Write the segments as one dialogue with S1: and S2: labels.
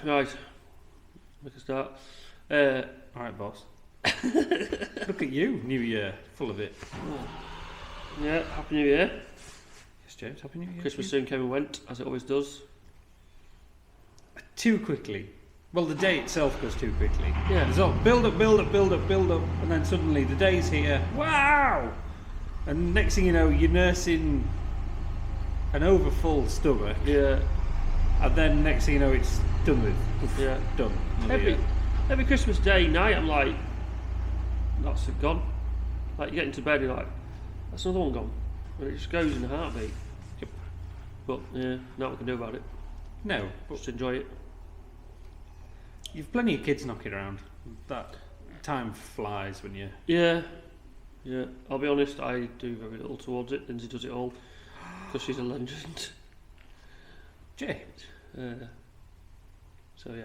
S1: right. Make a start.
S2: Alright, boss. Look at you, New Year, full of it.
S1: Yeah, Happy New Year.
S2: Yes, James, Happy New Year.
S1: Christmas soon came and went, as it always does.
S2: Too quickly. Well, the day itself goes too quickly.
S1: Yeah.
S2: There's all build up, and then suddenly the day's here. Wow! And next thing you know, you're nursing an overfull stomach.
S1: Yeah.
S2: And then next thing you know, it's done with. Oof,
S1: Yeah.
S2: Done. Another year.
S1: Every Christmas Day night, I'm like, that's it gone. Like, you get into bed, you're like, that's another one gone. And it just goes in a heartbeat.
S2: Yep.
S1: But, yeah, nothing we can do about it.
S2: No, but
S1: Just enjoy it.
S2: you've plenty of kids knocking around. That time flies when you...
S1: Yeah. Yeah. I'll be honest, I do very little towards it. Lindsay does it all. Because she's a legend.
S2: James.
S1: So, yeah.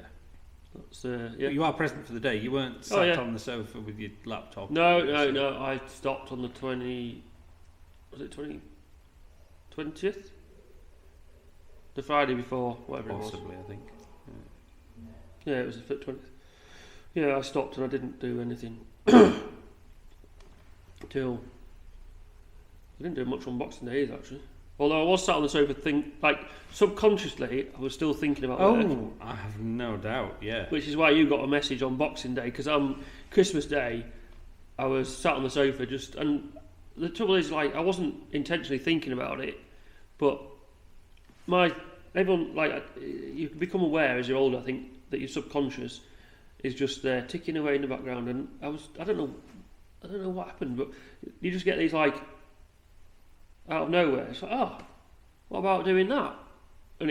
S1: That's,
S2: Yeah. You are present for the day. You weren't sat on the sofa with your laptop.
S1: No. I stopped on the 20th? The Friday before, whatever
S2: Possibly,
S1: it was.
S2: I think.
S1: Yeah, it was the 20th. Yeah, I stopped and I didn't do anything till... I didn't do much on Boxing Day either, actually. Although I was sat on the sofa subconsciously, I was still thinking about work.
S2: Oh, I have no doubt, yeah.
S1: Which is why you got a message on Boxing Day, because on Christmas Day, I was sat on the sofa and the trouble is, like, I wasn't intentionally thinking about it, but everyone, like, you become aware as you're older, I think, that your subconscious is just there ticking away in the background, and I don't know what happened, but you just get these, like, out of nowhere, it's like, oh, what about doing that? And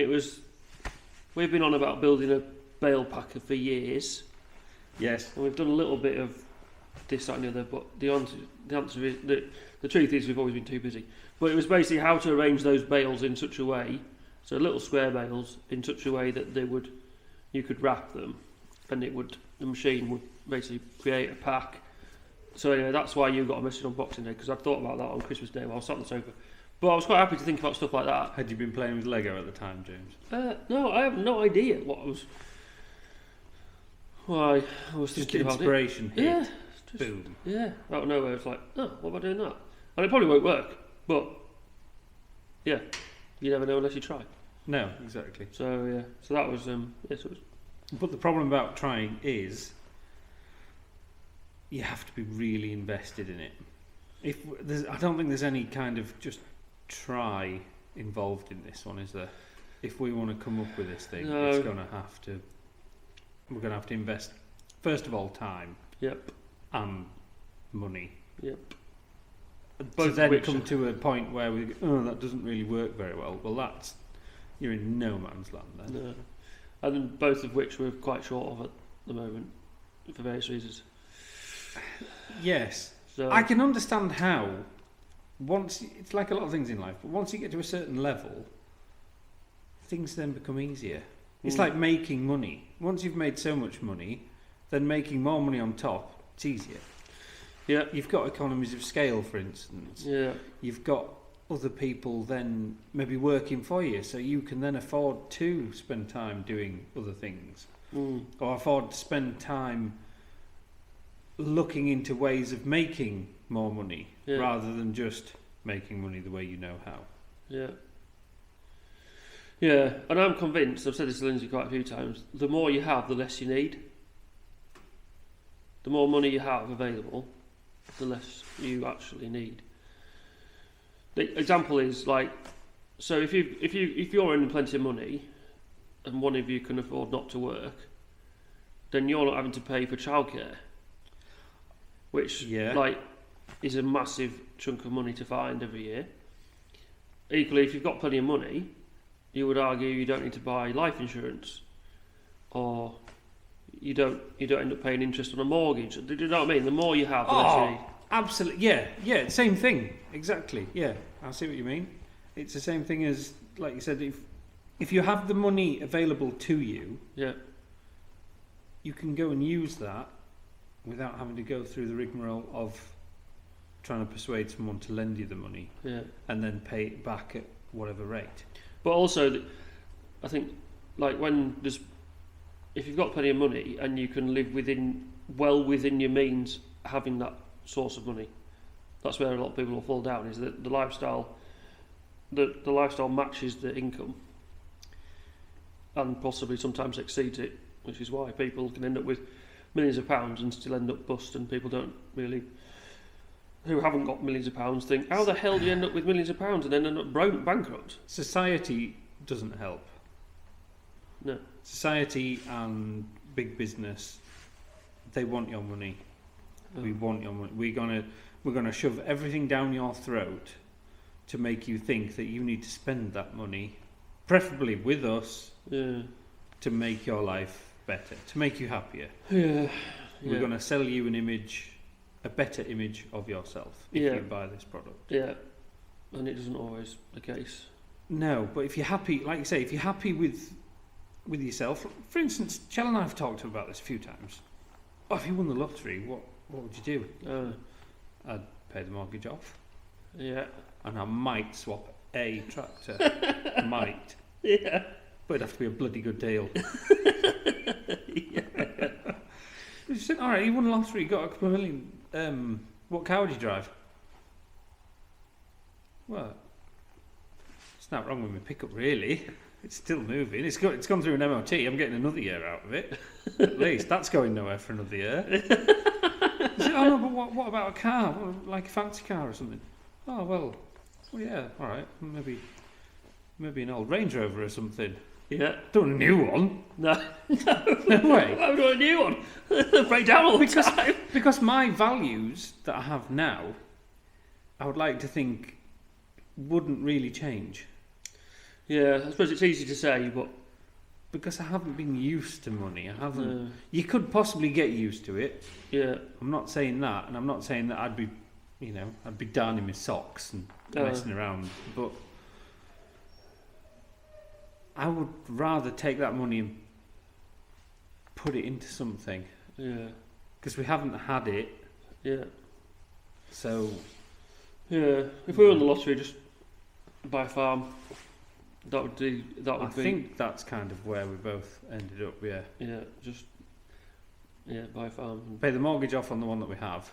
S1: we've been on about building a bale packer for years.
S2: Yes.
S1: And we've done a little bit of this, that and the other, but the answer is, the truth is we've always been too busy. But it was basically how to arrange those bales in such a way, so little square bales, in such a way that you could wrap them, and the machine would basically create a pack. So anyway, that's why you got a message on Boxing Day, because I thought about that on Christmas Day while I was sat on the sofa. But I was quite happy to think about stuff like that.
S2: Had you been playing with Lego at the time, James?
S1: No, I have no idea what I was... Why I was
S2: Just
S1: thinking about it.
S2: inspiration hit.
S1: Yeah.
S2: Boom.
S1: Yeah, out of nowhere, it's like, oh, what about doing that? And it probably won't work, but yeah, you never know unless you try.
S2: No, exactly.
S1: So yeah, so that was
S2: But the problem about trying is you have to be really invested in it. I don't think there's any kind of just try involved in this one, is there? If we want to come up with this thing,
S1: No.
S2: we're going to have to invest, first of all, time.
S1: Yep.
S2: And money.
S1: Yep.
S2: To then come to a point where we go, oh, that doesn't really work very well. Well, you're in no man's land then.
S1: No. And both of which we're quite short of at the moment, for various reasons.
S2: Yes.
S1: So
S2: I can understand how, it's like a lot of things in life, but once you get to a certain level, things then become easier. It's like making money. Once you've made so much money, then making more money on top, it's easier.
S1: Yeah.
S2: You've got economies of scale, for instance.
S1: Yeah.
S2: You've got other people then maybe working for you, so you can then afford to spend time doing other things. Or afford to spend time looking into ways of making more money, rather than just making money the way you know how.
S1: Yeah. Yeah, and I'm convinced, I've said this to Lindsay quite a few times, the more you have, the less you need. The more money you have available, the less you actually need. The example is like, so if you're earning plenty of money, and one of you can afford not to work, then you're not having to pay for childcare, which is a massive chunk of money to find every year. Equally, if you've got plenty of money, you would argue you don't need to buy life insurance, or you don't end up paying interest on a mortgage. Do you know what I mean? The more you have, the less you need.
S2: Absolutely, yeah, same thing, exactly. Yeah, I see what you mean. It's the same thing as, like you said, if you have the money available to you, you can go and use that without having to go through the rigmarole of trying to persuade someone to lend you the money, and then pay it back at whatever rate.
S1: But also, I think, like when there's if you've got plenty of money and you can live well within your means, having that source of money, that's where a lot of people will fall down. Is that the lifestyle matches the income, and possibly sometimes exceeds it, which is why people can end up with millions of pounds and still end up bust, and people don't really, who haven't got millions of pounds, think, how the hell do you end up with millions of pounds and then end up bankrupt?
S2: Society doesn't help.
S1: No.
S2: Society and big business, they want your money. We want your money. We're gonna shove everything down your throat to make you think that you need to spend that money, preferably with us, to make your life better, to make you happier. We're going to sell you an image, a better image of yourself if you buy this product.
S1: Yeah, and it isn't always the case.
S2: No, but if you're happy, like you say, if you're happy with yourself, for instance, Chell and I have talked about this a few times. Oh, if you won the lottery, what would you do? I'd pay the mortgage off.
S1: Yeah.
S2: And I might swap a tractor. Might.
S1: Yeah.
S2: But it'd have to be a bloody good deal. You said, alright, you won the lottery, you got a couple of million. What car would you drive? Well, it's not wrong with my pickup, really. It's still moving. It's gone through an MOT. I'm getting another year out of it. At least. That's going nowhere for another year. I said, oh no, but what about a car? Like a fancy car or something? Oh, well yeah, alright. Maybe an old Range Rover or something.
S1: Yeah.
S2: Don't want a new one.
S1: No.
S2: No way.
S1: I don't want a new one. Break down all the time.
S2: Because my values that I have now, I would like to think, wouldn't really change.
S1: Yeah, I suppose it's easy to say, but
S2: because I haven't been used to money, I haven't. You could possibly get used to it.
S1: Yeah.
S2: I'm not saying that, and I'm not saying that I'd be down in my socks and messing around, but I would rather take that money and put it into something.
S1: Yeah.
S2: Because we haven't had it.
S1: Yeah.
S2: So.
S1: Yeah. If we won the lottery, just buy a farm. That would be. I
S2: think that's kind of where we both ended up. Yeah.
S1: Yeah. Just. Yeah. Buy a farm.
S2: Pay the mortgage off on the one that we have.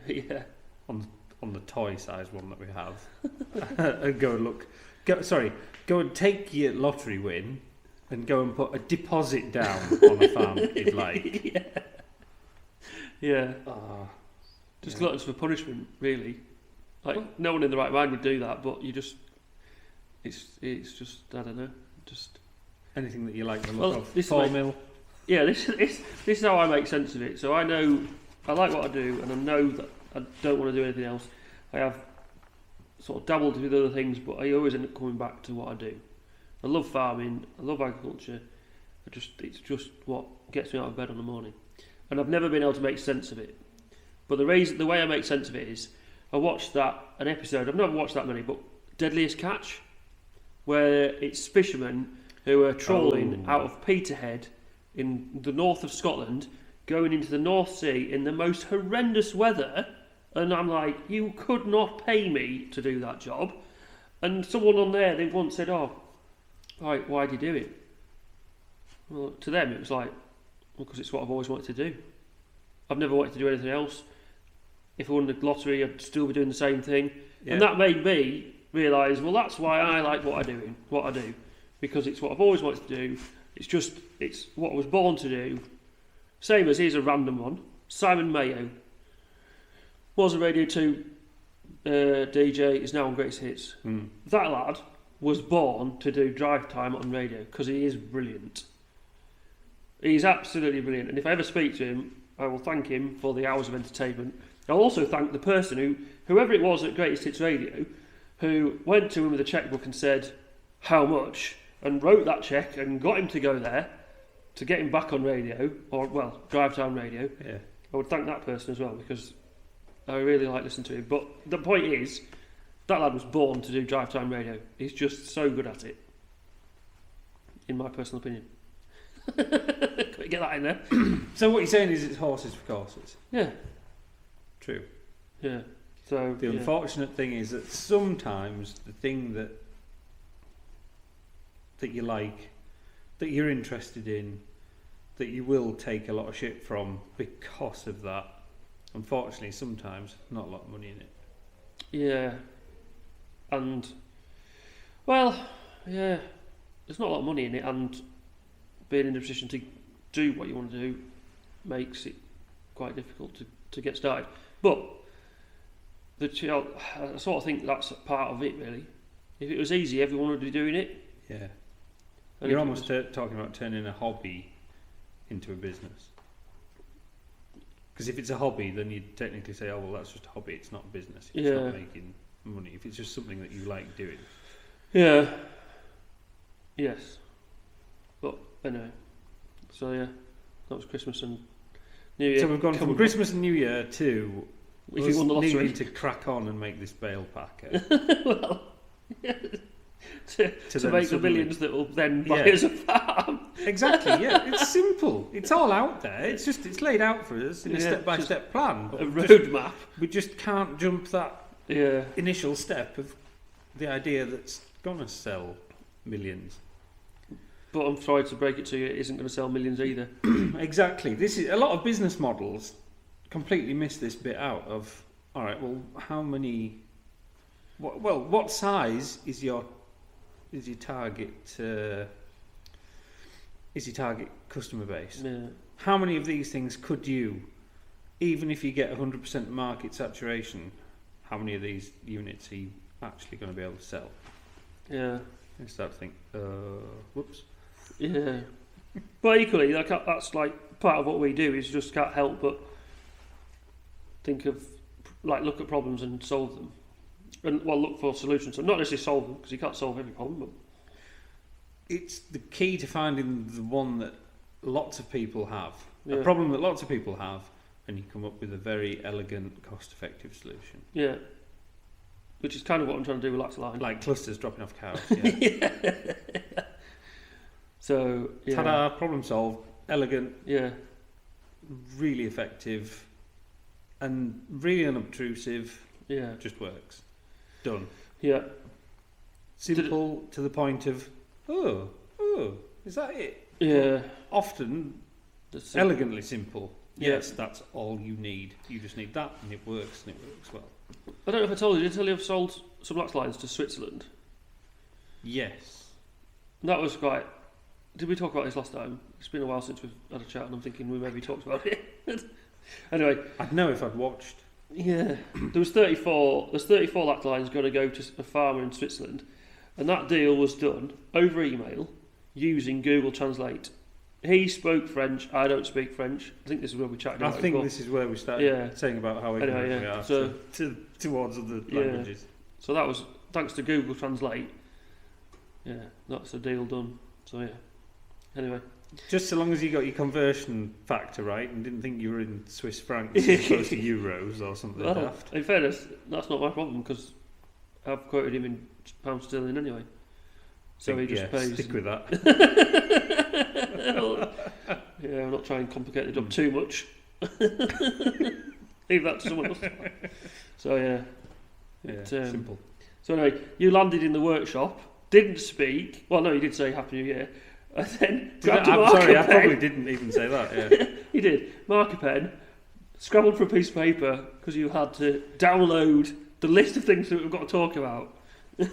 S1: Yeah.
S2: On the toy size one that we have. And go and look. Go and take your lottery win and go and put a deposit down on a farm that you'd like.
S1: Yeah. Just gluttons for punishment, really. Like, no one in the right mind would do that, but you just. It's just, I don't know. Just.
S2: Anything that you like the look of.
S1: This
S2: 4 mil.
S1: Yeah, this is how I make sense of it. So I know I like what I do, and I know that I don't want to do anything else. I have sort of dabbled with other things, but I always end up coming back to what I do. I love farming, I love agriculture. It's just what gets me out of bed in the morning, and I've never been able to make sense of it. But the way I make sense of it is, I watched an episode. I've never watched that many, but Deadliest Catch, where it's fishermen who are trawling out of Peterhead in the north of Scotland, going into the North Sea in the most horrendous weather. And I'm like, you could not pay me to do that job. And someone on there, they once said, oh, right, why do you do it? Well, to them it was like, well, because it's what I've always wanted to do. I've never wanted to do anything else. If I won the lottery, I'd still be doing the same thing. Yeah. And that made me realise, well, that's why I like what I do. Because it's what I've always wanted to do. It's what I was born to do. Same as, here's a random one, Simon Mayo. Was a Radio 2 DJ, is now on Greatest Hits. That lad was born to do drive time on radio because he is brilliant. He's absolutely brilliant, and if I ever speak to him, I will thank him for the hours of entertainment. I'll also thank the person whoever it was at Greatest Hits Radio, who went to him with a checkbook and said, how much, and wrote that cheque and got him to go there to get him back on radio, or, well, drive time radio.
S2: Yeah.
S1: I would thank that person as well, because I really like listening to him. But the point is, that lad was born to do drive time radio. He's just so good at it, in my personal opinion. Can we get that in there?
S2: So what you're saying is it's horses for courses?
S1: Yeah.
S2: True.
S1: Yeah. So
S2: the unfortunate thing is that sometimes the thing that you like, that you're interested in, that you will take a lot of shit from because of that. Unfortunately, sometimes not a lot of money in it.
S1: Yeah, and well, yeah, there's not a lot of money in it, and being in a position to do what you want to do makes it quite difficult to get started. But I sort of think that's part of it, really. If it was easy, everyone would be doing it.
S2: Yeah.
S1: And
S2: You're almost talking about turning a hobby into a business. Because if it's a hobby, then you'd technically say, oh, well, that's just a hobby, it's not a business. It's not making money. If it's just something that you like doing.
S1: Yeah. Yes. But anyway. So, yeah, that was Christmas and New Year.
S2: So we've gone from Christmas and New Year to
S1: if you won the lottery,
S2: needing to crack on and make this bale packer.
S1: Well, yeah. to make the millions that will then buy us a farm.
S2: Exactly, yeah. It's simple. It's all out there. It's laid out for us in a step-by-step plan. But
S1: a roadmap.
S2: We just can't jump that initial step of the idea that's going to sell millions.
S1: But I'm sorry to break it to you, it isn't going to sell millions either.
S2: Exactly. This is a lot of business models completely miss this bit out of. All right. Well, how many? What size is your target? Is your target customer base?
S1: Yeah.
S2: How many of these things could you, even if you get 100% market saturation, how many of these units are you actually going to be able to sell?
S1: Yeah.
S2: And start to think, whoops.
S1: Yeah. But equally, that's like part of what we do is just can't help but think of, look at problems and solve them. And, look for solutions. So not necessarily solve them, because you can't solve every problem, but
S2: it's the key to finding the one that lots of people have.
S1: Yeah.
S2: A problem that lots of people have, and you come up with a very elegant, cost-effective solution.
S1: Yeah. Which is kind of what I'm trying to do with Lax Line.
S2: Like clusters dropping off cows. Yeah.
S1: So, yeah.
S2: Ta-da, problem solved, elegant,
S1: yeah,
S2: really effective, and really unobtrusive.
S1: Yeah.
S2: Just works. Done.
S1: Yeah.
S2: Simple to the point of, oh, is that it?
S1: Yeah.
S2: Often, elegantly simple. Yes, that's all you need. You just need that, and it works well.
S1: I don't know if I told you, did I tell you I've sold some Lax Lines to Switzerland?
S2: Yes.
S1: And that was quite... Did we talk about this last time? It's been a while since we've had a chat, and I'm thinking we maybe talked about it. Anyway.
S2: I'd know if I'd watched.
S1: Yeah. There's 34 Lax Lines going to go to a farmer in Switzerland, and that deal was done over email using Google Translate. He spoke French, I don't speak French. I think this is where we chatted about it.
S2: I think this is where we started saying about how ignorant we are towards other languages.
S1: So that was thanks to Google Translate. Yeah, that's a deal done. So yeah. Anyway.
S2: Just so long as you got your conversion factor right and didn't think you were in Swiss francs as opposed to euros or something daft.
S1: In fairness, that's not my problem because I've quoted him in pound sterling anyway. So he just pays.
S2: Stick with that.
S1: Yeah, I'm not trying to complicate the job too much. Leave that to someone else. So yeah.
S2: Simple.
S1: So anyway, you landed in the workshop, didn't speak. Well, no, you did say Happy New Year. And then grabbed a marker pen.
S2: I probably didn't even say that. Yeah.
S1: You did. Marker pen, scrabbled for a piece of paper because you had to download the list of things that we've got to talk about.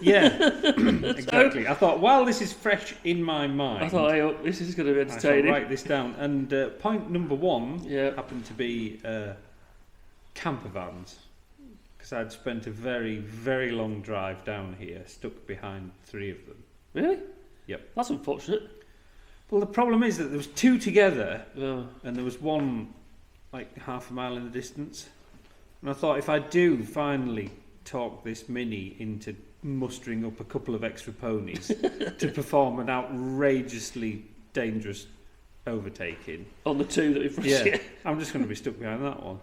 S2: Yeah, exactly. I thought, while this is fresh in my mind,
S1: I thought, hey, this is going to be entertaining.
S2: I shall write this down. And point number one happened to be camper vans. Because I'd spent a very, very long drive down here, stuck behind 3 of them.
S1: Really?
S2: Yep.
S1: That's unfortunate.
S2: Well, the problem is that there was 2 together, and there was one like half a mile in the distance. And I thought, if I do finally talk this Mini into mustering up a couple of extra ponies to perform an outrageously dangerous overtaking
S1: on the 2 that we've
S2: I'm just going to be stuck behind that one.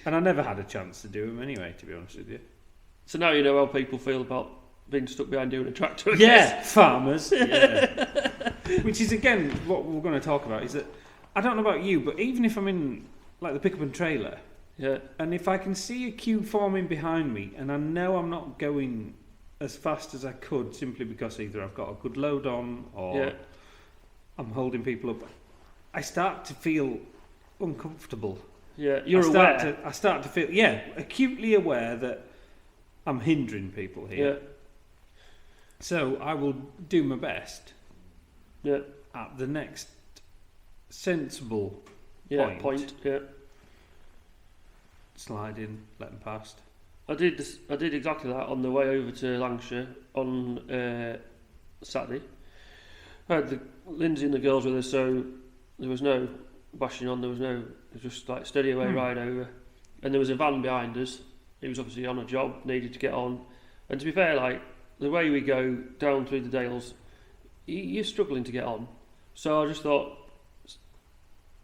S2: And I never had a chance to do them anyway, to be honest with you.
S1: So now you know how people feel about being stuck behind doing a tractor.
S2: Farmers. Yeah. Which is, again, what we're going to talk about, is that, I don't know about you, but even if I'm in, like, the pickup and trailer, and if I can see a queue forming behind me, and I know I'm not going as fast as I could simply because either I've got a good load on, or I'm holding people up, I start to feel uncomfortable.
S1: Yeah, you're aware.
S2: I start to feel, acutely aware that I'm hindering people here.
S1: Yeah.
S2: So I will do my best.
S1: Yeah.
S2: At the next sensible
S1: point. Yeah.
S2: Slide in, let them past.
S1: I did exactly that on the way over to Lancashire on Saturday. I had Lindsay and the girls with us, so there was no bashing on. It was just like steady away ride over. And there was a van behind us. He was obviously on a job, needed to get on. And to be fair, like the way we go down through the Dales, you're struggling to get on. So I just thought,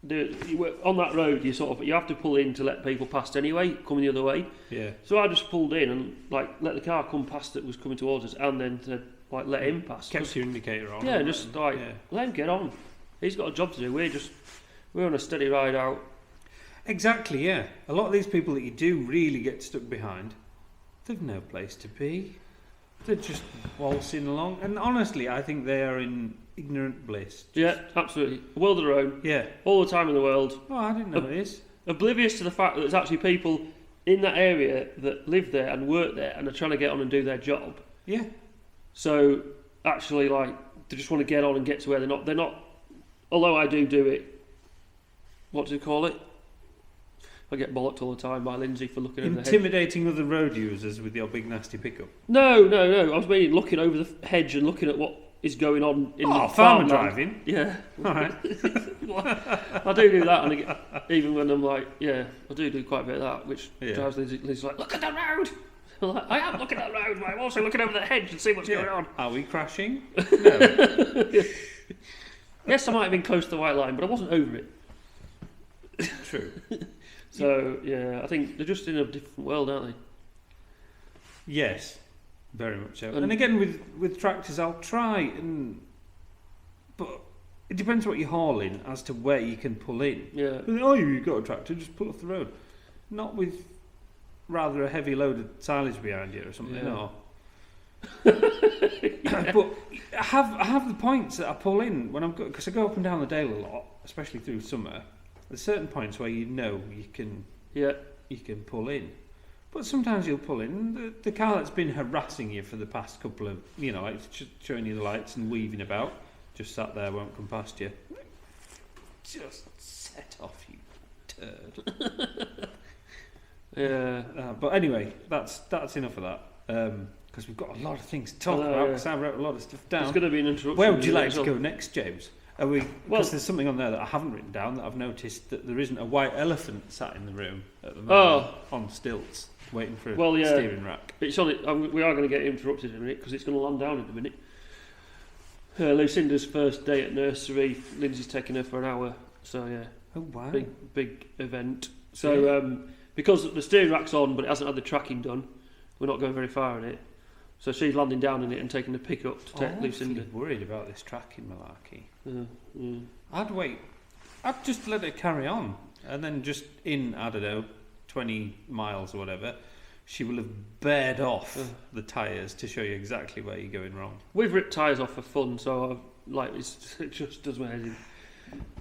S1: on that road, you have to pull in to let people past anyway, coming the other way.
S2: Yeah.
S1: So I just pulled in and like let the car come past that was coming towards us, and then to like let him pass.
S2: Kept your indicator on.
S1: Yeah, just like let him get on. He's got a job to do. We're on a steady ride out.
S2: Exactly. Yeah. A lot of these people that you do really get stuck behind, they've no place to be. They're just waltzing along, and honestly, I think they are in ignorant bliss.
S1: Yeah, absolutely. A world of their own.
S2: Yeah.
S1: All the time in the world.
S2: Oh, I didn't know this.
S1: Oblivious to the fact that there's actually people in that area that live there and work there and are trying to get on and do their job.
S2: Yeah.
S1: So actually, like, they just want to get on and get to where they're not. They're not. Although I do it. What do you call it? I get bollocked all the time by Lindsay for looking over the hedge.
S2: Intimidating other road users with your big nasty pickup.
S1: No. I was meaning looking over the hedge and looking at what is going on in the
S2: farmer driving.
S1: Yeah.
S2: All right.
S1: I do that, and even when I'm like, I do quite a bit of that, which drives Lindsay's like, look at the road. I'm like, I am looking at the road, but I'm also looking over the hedge and see what's going on.
S2: Are we crashing? No.
S1: Yes, I might have been close to the white line, but I wasn't over it.
S2: True.
S1: So, I think they're just in a different world, aren't they?
S2: Yes, very much so. And again, with tractors, I'll try but it depends what you're hauling as to where you can pull in.
S1: Yeah.
S2: Oh, you've got a tractor, just pull off the road. Not with rather a heavy load of silage behind you or something. No. But I have the points that I pull in when because I go up and down the Dale a lot, especially through summer. There's certain points where you can pull in, but sometimes you'll pull in the car that's been harassing you for the past couple of like showing you the lights and weaving about, just sat there, won't come past you. Just set off, you turd. But anyway, that's enough of that. Because we've got a lot of things to talk about. Because I wrote a lot of stuff down.
S1: There's going to be an interruption.
S2: Where would you like to go next, James? Because there's something on there that I haven't written down that I've noticed that there isn't a white elephant sat in the room at the moment on stilts waiting for a steering rack.
S1: It's on it. We are going to get interrupted in a minute because it's going to land down in a minute. Lucinda's first day at nursery. Lindsay's taking her for an hour. So
S2: Oh wow.
S1: Big event. So because the steering rack's on but it hasn't had the tracking done, we're not going very far in it. So she's landing down in it and taking the pickup to take Lucinda.
S2: I'm worried about this tracking malarkey. I'd wait. I'd just let it carry on, and then just in, I don't know, 20 miles or whatever, she will have bared off the tyres to show you exactly where you're going wrong.
S1: We've ripped tyres off for fun, so it just does my head in.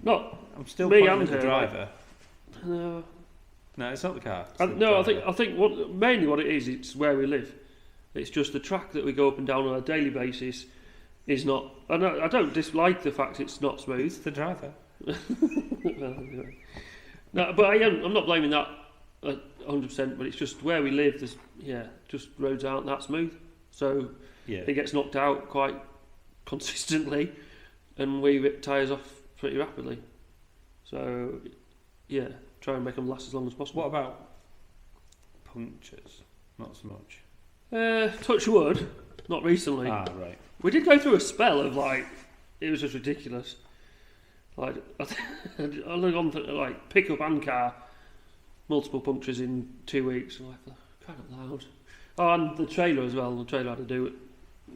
S2: I'm still
S1: me
S2: pointing
S1: and
S2: at the
S1: her,
S2: driver.
S1: No,
S2: it's not the car.
S1: I think mainly what it is, it's where we live. It's just the track that we go up and down on a daily basis is not. And I don't dislike the fact it's not smooth.
S2: It's the driver.
S1: No, but I'm not blaming that 100%. But it's just where we live. Just roads aren't that smooth, so it gets knocked out quite consistently, and we rip tyres off pretty rapidly. So try and make them last as long as possible.
S2: What about punctures? Not so much.
S1: Touch wood, not recently.
S2: Ah, right.
S1: We did go through a spell of it was just ridiculous. I've gone through pickup and car, multiple punctures in 2 weeks. I'm like, kind of loud. Oh, and the trailer as well. The trailer had to do it,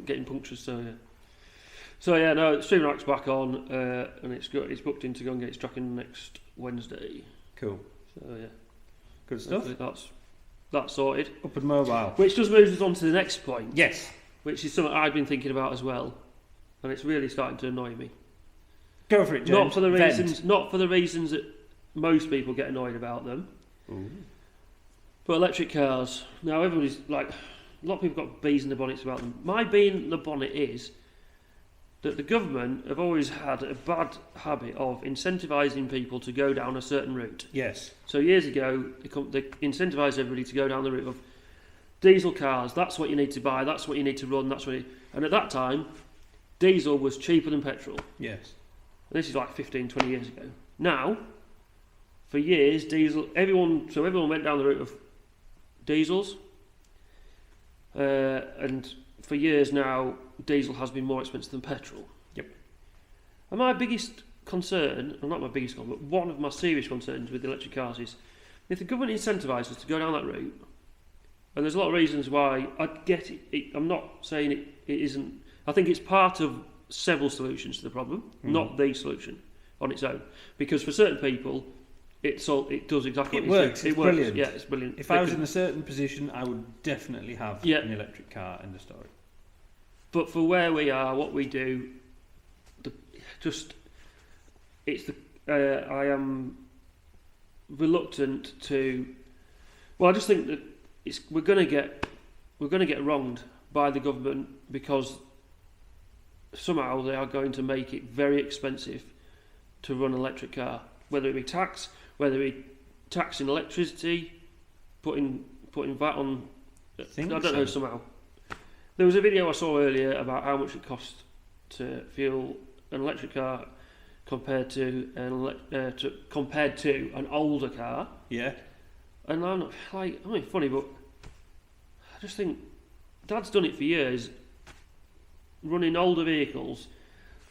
S1: getting punctures. No, stream rack's back on, and it's booked in to go and get its tracking next Wednesday.
S2: Cool.
S1: So
S2: good stuff.
S1: That's sorted.
S2: Up and mobile.
S1: Which just moves us on to the next point.
S2: Yes.
S1: Which is something I've been thinking about as well. And it's really starting to annoy me.
S2: Go for it, James.
S1: Not for the reasons that most people get annoyed about them.
S2: Ooh.
S1: But electric cars. Now everybody's like, a lot of people got bees in the bonnets about them. My bee in the bonnet is that the government have always had a bad habit of incentivising people to go down a certain route.
S2: Yes.
S1: So years ago, they incentivised everybody to go down the route of diesel cars. That's what you need to buy. That's what you need to run. And at that time, diesel was cheaper than petrol.
S2: Yes.
S1: And this is like 15, 20 years ago. Now, for years, everyone went down the route of diesels. And for years now, diesel has been more expensive than petrol.
S2: Yep.
S1: And my biggest concern, well, not my biggest concern, but one of my serious concerns with electric cars is if the government incentivises us to go down that route, and there's a lot of reasons why I get it. I'm not saying it isn't. I think it's part of several solutions to the problem, not the solution on its own. Because for certain people, it does exactly
S2: it
S1: what
S2: works.
S1: it
S2: It's
S1: works.
S2: brilliant.
S1: Yeah, it's brilliant.
S2: If I was in a certain position, I would definitely have an electric car in the story.
S1: But for where we are, what we do, I am reluctant to. Well, I just think that we're going to get wronged by the government because somehow they are going to make it very expensive to run an electric car, whether it be tax, whether it be taxing electricity, putting VAT on. I don't know somehow. There was a video I saw earlier about how much it costs to fuel an electric car compared to an older car.
S2: Yeah.
S1: And I'm not like, I mean, funny, but I just think Dad's done it for years, running older vehicles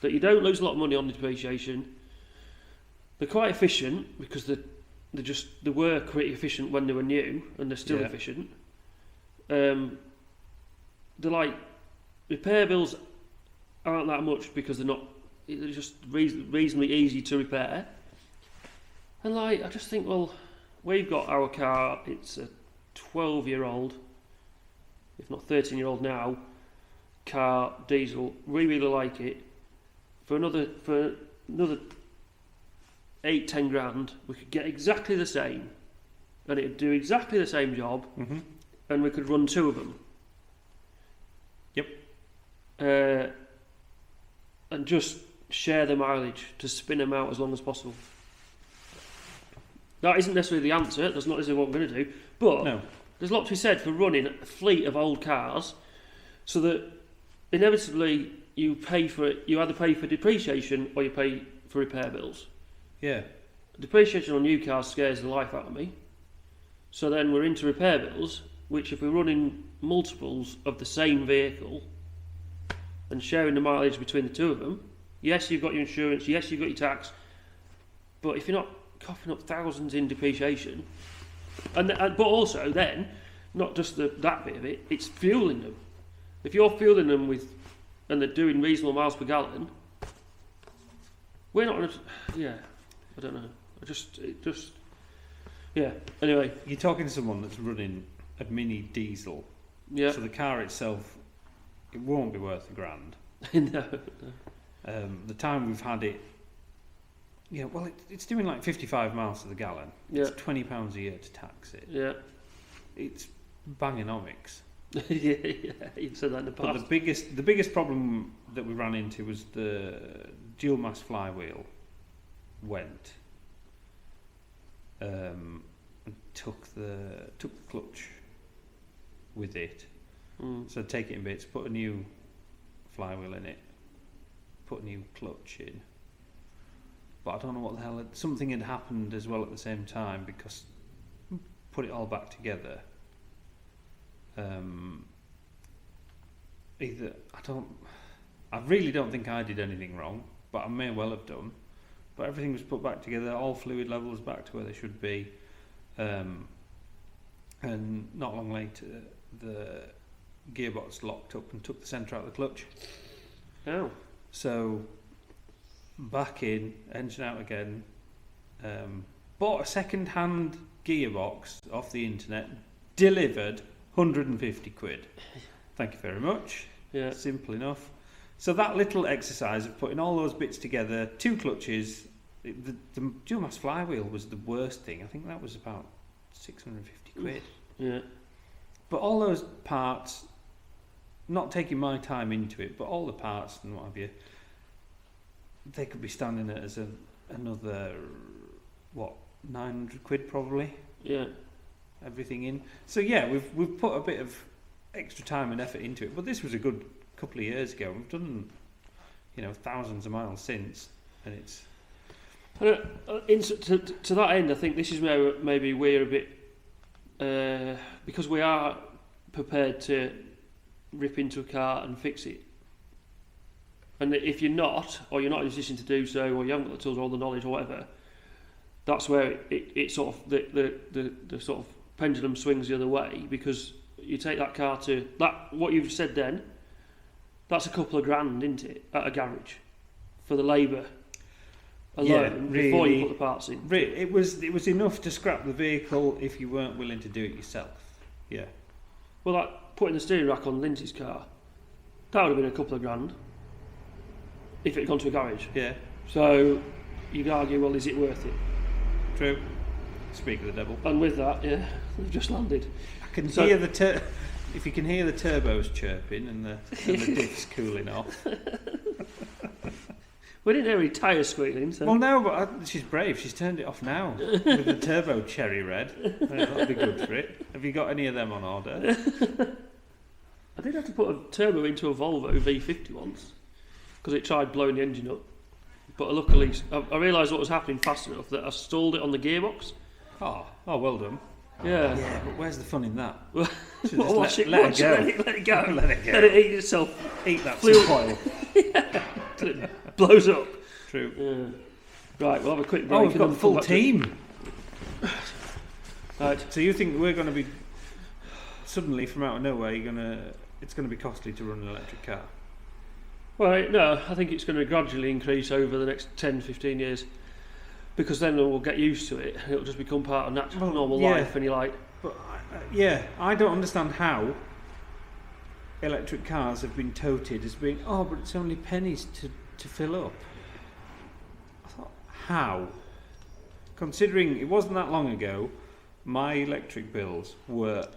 S1: that you don't lose a lot of money on the depreciation. They're quite efficient because they were pretty efficient when they were new, and they're still efficient. They're like, repair bills aren't that much because they're just reasonably easy to repair. And like, I just think, well, we've got our car, it's a 12-year-old, if not 13-year-old now, car, diesel. We really like it. For another 8-10 grand, we could get exactly the same, and it'd do exactly the same job, and we could run 2 of them.
S2: Yep.
S1: And just share the mileage to spin them out as long as possible. That isn't necessarily the answer. That's not necessarily what we're going to do. But there's a lot to be said for running a fleet of old cars, so that inevitably you pay for it. You either pay for depreciation or you pay for repair bills.
S2: Yeah.
S1: Depreciation on new cars scares the life out of me. So then we're into repair bills, which if we're running multiples of the same vehicle and sharing the mileage between the 2 of them, yes, you've got your insurance, yes, you've got your tax, but if you're not coughing up thousands in depreciation, but also then, not just that bit of it, it's fueling them. If you're fueling them and they're doing reasonable miles per gallon, we're not going to, I don't know. Anyway.
S2: You're talking to someone that's running a mini diesel.
S1: Yeah.
S2: So the car itself, it won't be worth £1,000.
S1: No.
S2: The time we've had it, it's doing like 55 miles to the gallon.
S1: Yeah.
S2: It's £20 a year to tax it.
S1: Yeah.
S2: It's bangonomics.
S1: Yeah, you've said that in the past.
S2: But the biggest problem that we ran into was the dual mass flywheel went and took the clutch with it. So take it in bits, put a new flywheel in it, put a new clutch in. But I don't know what the hell, something had happened as well at the same time, because put it all back together. I really don't think I did anything wrong, but I may well have done. But everything was put back together, all fluid levels back to where they should be. And not long later, the gearbox locked up and took the centre out of the clutch.
S1: Oh.
S2: So, back in, engine out again. Bought a second-hand gearbox off the internet, delivered £150. Thank you very much.
S1: Yeah.
S2: Simple enough. So that little exercise of putting all those bits together, 2 clutches, the dual mass flywheel was the worst thing. I think that was about 650 quid.
S1: Yeah.
S2: But all those parts, not taking my time into it, but all the parts and what have you, they could be standing at as another, 900 quid probably.
S1: Yeah.
S2: Everything in. So yeah, we've put a bit of extra time and effort into it, but this was a good couple of years ago. We've done, thousands of miles since, and it's.
S1: To that end, I think this is where maybe we're a bit, because we are prepared to rip into a car and fix it. And if you're not, or you're not in a position to do so, or you haven't got the tools or all the knowledge or whatever, that's where it sort of the sort of pendulum swings the other way, because you take that car to that, what you've said then, that's a couple of grand, isn't it, at a garage for the labour alone,
S2: really,
S1: before you put the parts in.
S2: It was enough to scrap the vehicle if you weren't willing to do it yourself. Yeah.
S1: Well, like putting the steering rack on Lindsay's car, that would have been a couple of grand if it had gone to a garage.
S2: Yeah.
S1: So you'd argue, well, is it worth it?
S2: True. Speak of the devil.
S1: And with that, yeah, they've just landed.
S2: I can hear if you can hear the turbos chirping and the diffs cooling off.
S1: We didn't hear any tyres squealing. So.
S2: Well, no, but she's brave. She's turned it off now with the turbo cherry red. That'll be good for it. Have you got any of them on order?
S1: I did have to put a turbo into a Volvo V50 once because it tried blowing the engine up. But luckily, I realised what was happening fast enough that I stalled it on the gearbox.
S2: Oh, well done.
S1: Yeah.
S2: Yeah, but where's the fun in that?
S1: Let it go.
S2: Let it go.
S1: Let it eat itself.
S2: Eat that
S1: Fluid.
S2: foil.
S1: Yeah. Till it blows up.
S2: True.
S1: Yeah. Right, we'll have a quick break.
S2: Oh, we've got the full team.
S1: Right.
S2: So you think we're going to be suddenly from out of nowhere? It's going to be costly to run an electric car.
S1: Well, no, I think it's going to gradually increase over the next 10, 15 years, because then we'll get used to it. It'll just become part of normal life, and you're like...
S2: But, I don't understand how electric cars have been touted as being, but it's only pennies to fill up. I thought, how? Considering it wasn't that long ago, my electric bills were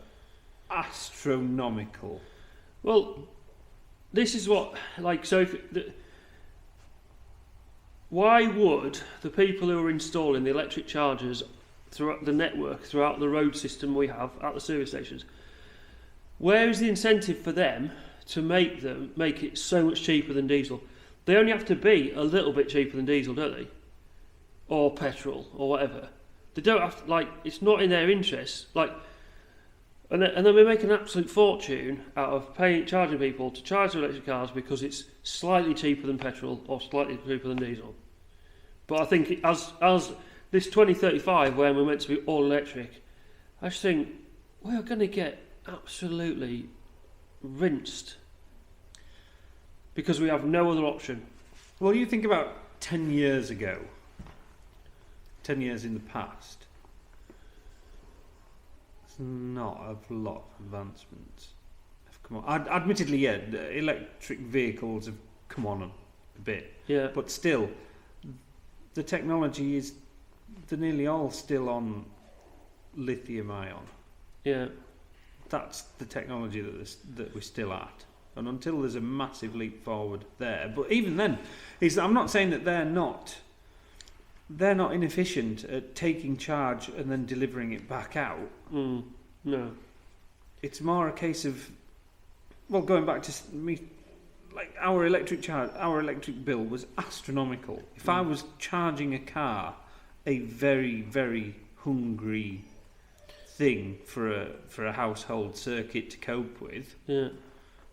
S2: astronomical.
S1: Well... This is what, why would the people who are installing the electric chargers throughout the network, throughout the road system we have at the service stations, where is the incentive for them to make it so much cheaper than diesel? They only have to be a little bit cheaper than diesel, don't they? Or petrol, or whatever. They don't have to, it's not in their interest. And then we make an absolute fortune out of charging people to charge their electric cars because it's slightly cheaper than petrol or slightly cheaper than diesel. But I think as this 2035, when we're meant to be all electric, I just think we're going to get absolutely rinsed because we have no other option.
S2: Well, you think about 10 years ago, 10 years in the past, not a lot of advancements have come on. Admittedly, the electric vehicles have come on a bit.
S1: Yeah.
S2: But still, the technology they're nearly all still on lithium ion.
S1: Yeah.
S2: That's the technology that we're still at. And until there's a massive leap forward there, but even then, I'm not saying that they're not inefficient at taking charge and then delivering it back out.
S1: No.
S2: It's more a case of, going back to me, our electric bill was astronomical. If I was charging a car, a very, very hungry thing for a household circuit to cope with,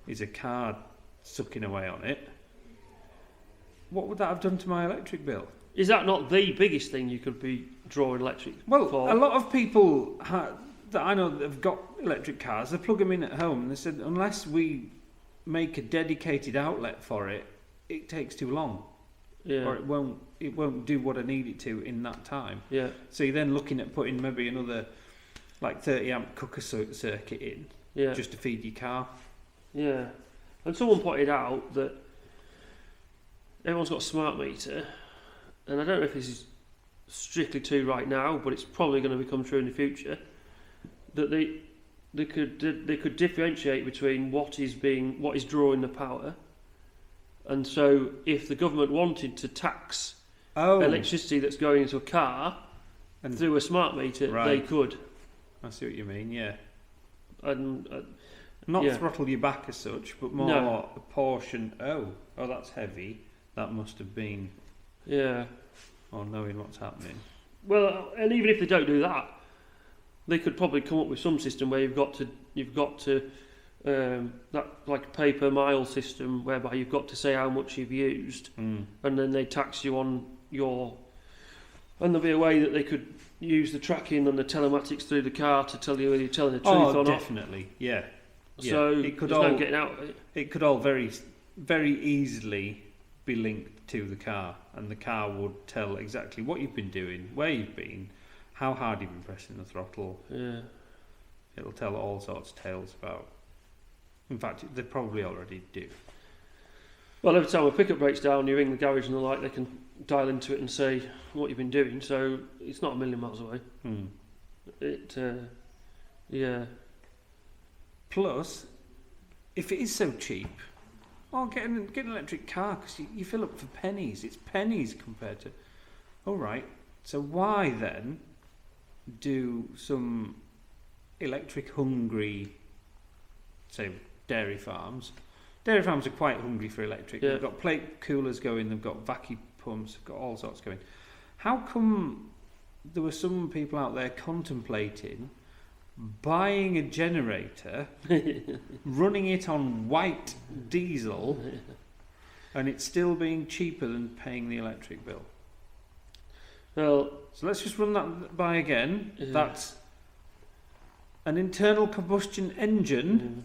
S2: is a car sucking away on it. What would that have done to my electric bill?
S1: Is that not the biggest thing you could be drawing electric for?
S2: A lot of people that I know that have got electric cars, they plug them in at home, and they said unless we make a dedicated outlet for it, it takes too long, or it won't do what I need it to in that time.
S1: Yeah.
S2: So you're then looking at putting maybe another 30 amp cooker circuit in, just to feed your car.
S1: Yeah, and someone pointed out that everyone's got a smart meter, and I don't know if this is strictly true right now, but it's probably going to become true in the future, that they could differentiate between what is drawing the power, and so if the government wanted to tax electricity that's going into a car and through a smart meter, they could.
S2: I see what you mean. Yeah,
S1: and
S2: not throttle you back as such, but more a portion. Oh, that's heavy. That must have been.
S1: Yeah.
S2: Or knowing what's happening.
S1: Well, and even if they don't do that, they could probably come up with some system where you've got to that like a pay per mile system whereby you've got to say how much you've used, and then they tax you on your. And there'll be a way that they could use the tracking and the telematics through the car to tell you whether you're telling the truth or not.
S2: Definitely, yeah.
S1: So
S2: it could
S1: there's no getting out of it.
S2: It could all very, very easily be linked to the car, and the car would tell exactly what you've been doing, where you've been, how hard you've been pressing the throttle.
S1: Yeah.
S2: It'll tell all sorts of tales about. In fact, they probably already do.
S1: Well, every time a pickup breaks down, you ring the garage and the like, they can dial into it and say what you've been doing. So it's not a million miles away. Yeah.
S2: Plus, if it is so cheap, get an electric car because you fill up for pennies. It's pennies compared to. All right. So why then do some electric hungry, say, dairy farms? Dairy farms are quite hungry for electric.
S1: Yeah.
S2: They've got plate coolers going, they've got vacuum pumps, they've got all sorts going. How come there were some people out there contemplating buying a generator, running it on white diesel, and it's still being cheaper than paying the electric bill?
S1: Well,
S2: so let's just run that by again.
S1: Yeah.
S2: That's an internal combustion engine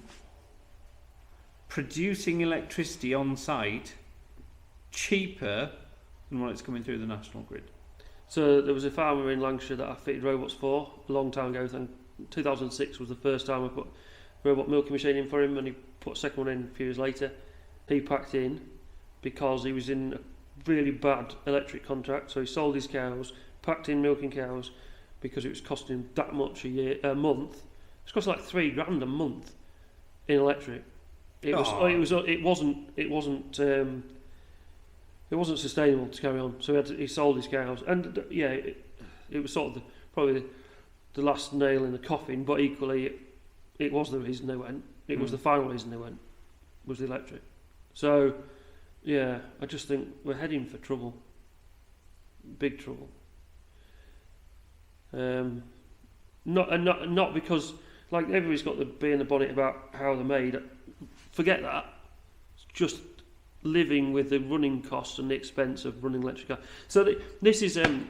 S2: producing electricity on site cheaper than what it's coming through the national grid.
S1: So there was a farmer in Lancashire that I fitted robots for a long time ago. I think 2006 was the first time I put a robot milking machine in for him, and he put a second one in a few years later. He packed in because he was in a really bad electric contract, so he sold his cows, packed in milking cows because it was costing him that much a month. It's costing like $3,000 a month in electric. It wasn't sustainable to carry on. So he sold his cows, and it was sort of probably the last nail in the coffin. But equally, it was the reason they went. It was the final reason they went. Was the electric. So yeah, I just think we're heading for trouble. Big trouble. Not because like everybody's got the bee in the bonnet about how they're made. Forget that. It's just living with the running costs and the expense of running electric car. So this is on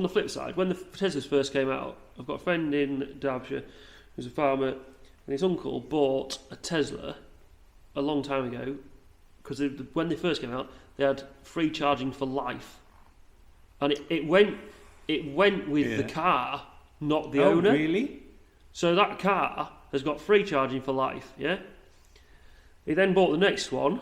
S1: the flip side. When the Teslas first came out, I've got a friend in Derbyshire who's a farmer, and his uncle bought a Tesla a long time ago because when they first came out, they had free charging for life, and it went with the car, not the owner.
S2: Really?
S1: So that car has got free charging for life. Yeah. He then bought the next one.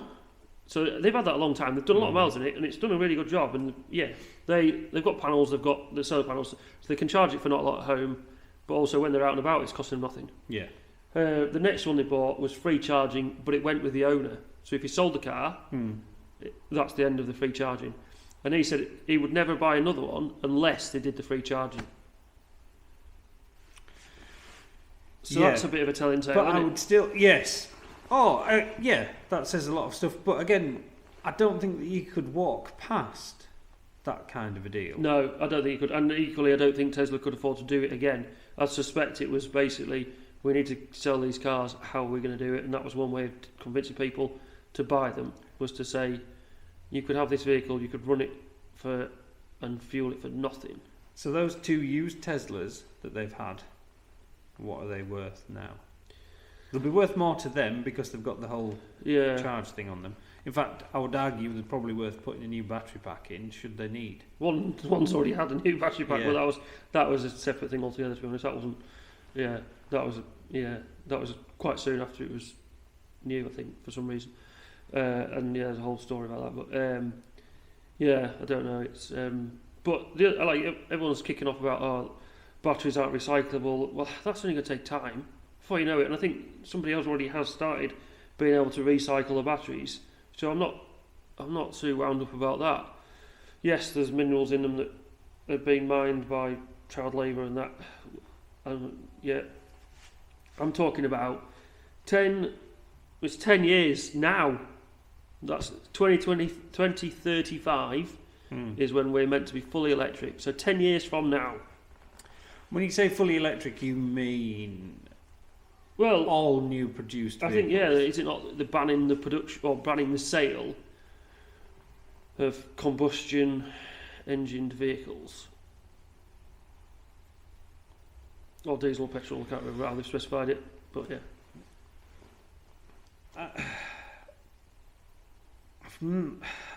S1: So they've had that a long time. They've done a lot of miles in it, and it's done a really good job. And yeah, they've got panels. They've got the solar panels, so they can charge it for not a lot at home. But also when they're out and about, it's costing them nothing.
S2: Yeah.
S1: The next one they bought was free charging, but it went with the owner. So if he sold the car, that's the end of the free charging. And he said he would never buy another one unless they did the free charging. So that's a bit of a telling tale.
S2: But I would still, yes. That says a lot of stuff. But again, I don't think that you could walk past that kind of a deal.
S1: No, I don't think you could. And equally, I don't think Tesla could afford to do it again. I suspect it was basically, we need to sell these cars, how are we going to do it? And that was one way of convincing people to buy them, was to say, you could have this vehicle, you could run it for and fuel it for nothing.
S2: So those two used Teslas that they've had, what are they worth now? They'll be worth more to them because they've got the whole charge thing on them. In fact, I would argue they're probably worth putting a new battery pack in, should they need.
S1: One's already had a new battery pack, but that was a separate thing altogether, to be honest. That was quite soon after it was new, I think, for some reason. There's a whole story about that. But Yeah, I don't know. It's but like everyone's kicking off about batteries aren't recyclable. Well, that's only going to take time before you know it. And I think somebody else already has started being able to recycle the batteries. So I'm not too wound up about that. Yes, there's minerals in them that are being mined by child labour and that. Yeah, I'm talking about 10. It's 10 years now. That's 2035 is when we're meant to be fully electric. So 10 years from now.
S2: When you say fully electric, you mean all new produced vehicles?
S1: I think, yeah, is it not the banning the production or banning the sale of combustion engined vehicles? Or diesel, petrol, I can't remember how they've specified it, but yeah.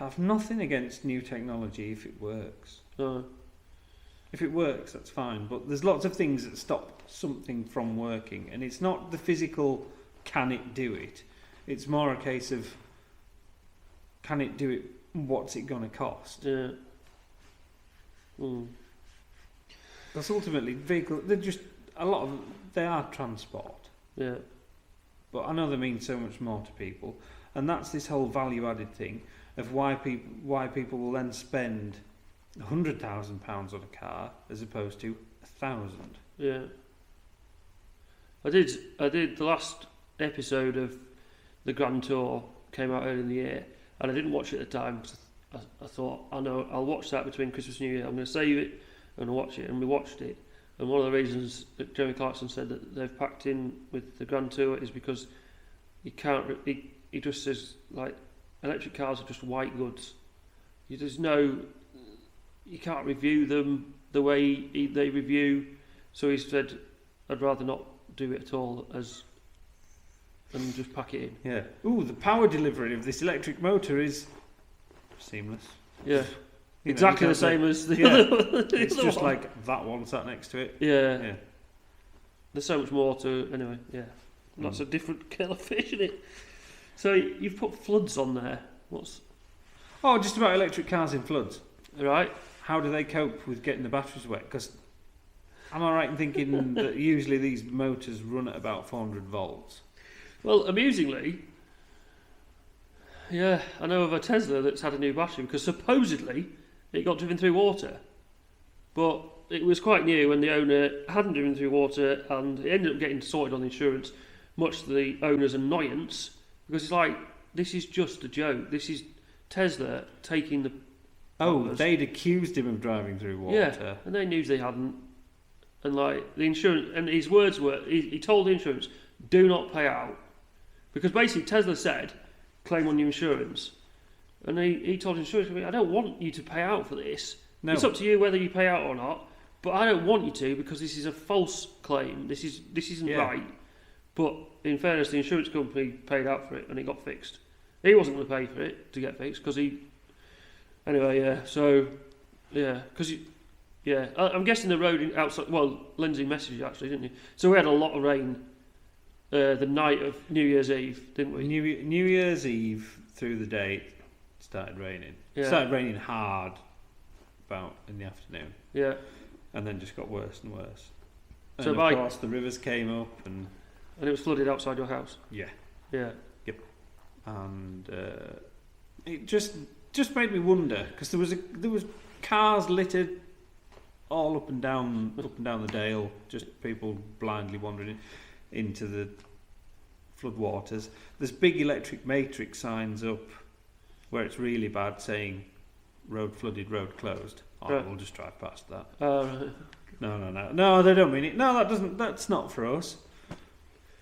S2: I've nothing against new technology if it works. If it works, that's fine. But there's lots of things that stop something from working, and it's not the physical can it do it. It's more a case of can it do it? What's it going to cost?
S1: Yeah.
S2: That's ultimately vehicles. They're just they are transport.
S1: Yeah.
S2: But I know they mean so much more to people. And that's this whole value-added thing of why people will then spend £100,000 on a car as opposed to 1,000.
S1: Yeah. I did the last episode of the Grand Tour came out early in the year, and I didn't watch it at the time because I thought I'll watch that between Christmas and New Year. I'm going to save it and watch it, and we watched it. And one of the reasons that Jeremy Clarkson said that they've packed in with the Grand Tour is because you can't. He just says, like, electric cars are just white goods. You can't review them the way they review. So he said, I'd rather not do it at all and just pack it in.
S2: Yeah. Ooh, the power delivery of this electric motor is seamless.
S1: Yeah. Exactly the same as the other.
S2: It's just like that one sat next to it.
S1: Yeah. There's so much more to anyway. Yeah. That's a different kettle of fish, isn't it? So you've put floods on there.
S2: Just about electric cars in floods.
S1: Right.
S2: How do they cope with getting the batteries wet? Because am I right in thinking that usually these motors run at about 400 volts?
S1: Well, amusingly, yeah, I know of a Tesla that's had a new battery because supposedly it got driven through water. But it was quite new and the owner hadn't driven through water, and it ended up getting sorted on the insurance, much to the owner's annoyance. Because it's like, this is just a joke. This is Tesla taking the...
S2: they'd accused him of driving through water.
S1: Yeah, and they knew they hadn't. And like, the insurance... And his words were, he told the insurance, do not pay out. Because basically Tesla said, claim on your insurance. And he told the insurance company, I don't want you to pay out for this. No. It's up to you whether you pay out or not. But I don't want you to because this is a false claim. This isn't right. But in fairness, the insurance company paid out for it and it got fixed. He wasn't going to pay for it to get fixed because he... Anyway, yeah. So, yeah. I'm guessing the road outside... Well, Lindsay messaged you actually, didn't you? So we had a lot of rain the night of New Year's Eve, didn't we?
S2: New Year's Eve through the day it started raining.
S1: Yeah.
S2: It started raining hard about in the afternoon.
S1: Yeah.
S2: And then just got worse and worse. And
S1: so
S2: of course the rivers came up and
S1: it was flooded outside your house?
S2: Yeah.
S1: Yeah.
S2: Yep. And it just made me wonder because there was cars littered all up and down the Dale, just people blindly wandering into the floodwaters. There's big electric matrix signs up where it's really bad saying road flooded, road closed.
S1: Right.
S2: We'll just drive past that.
S1: Right.
S2: No, they don't mean it. No, that's not for us.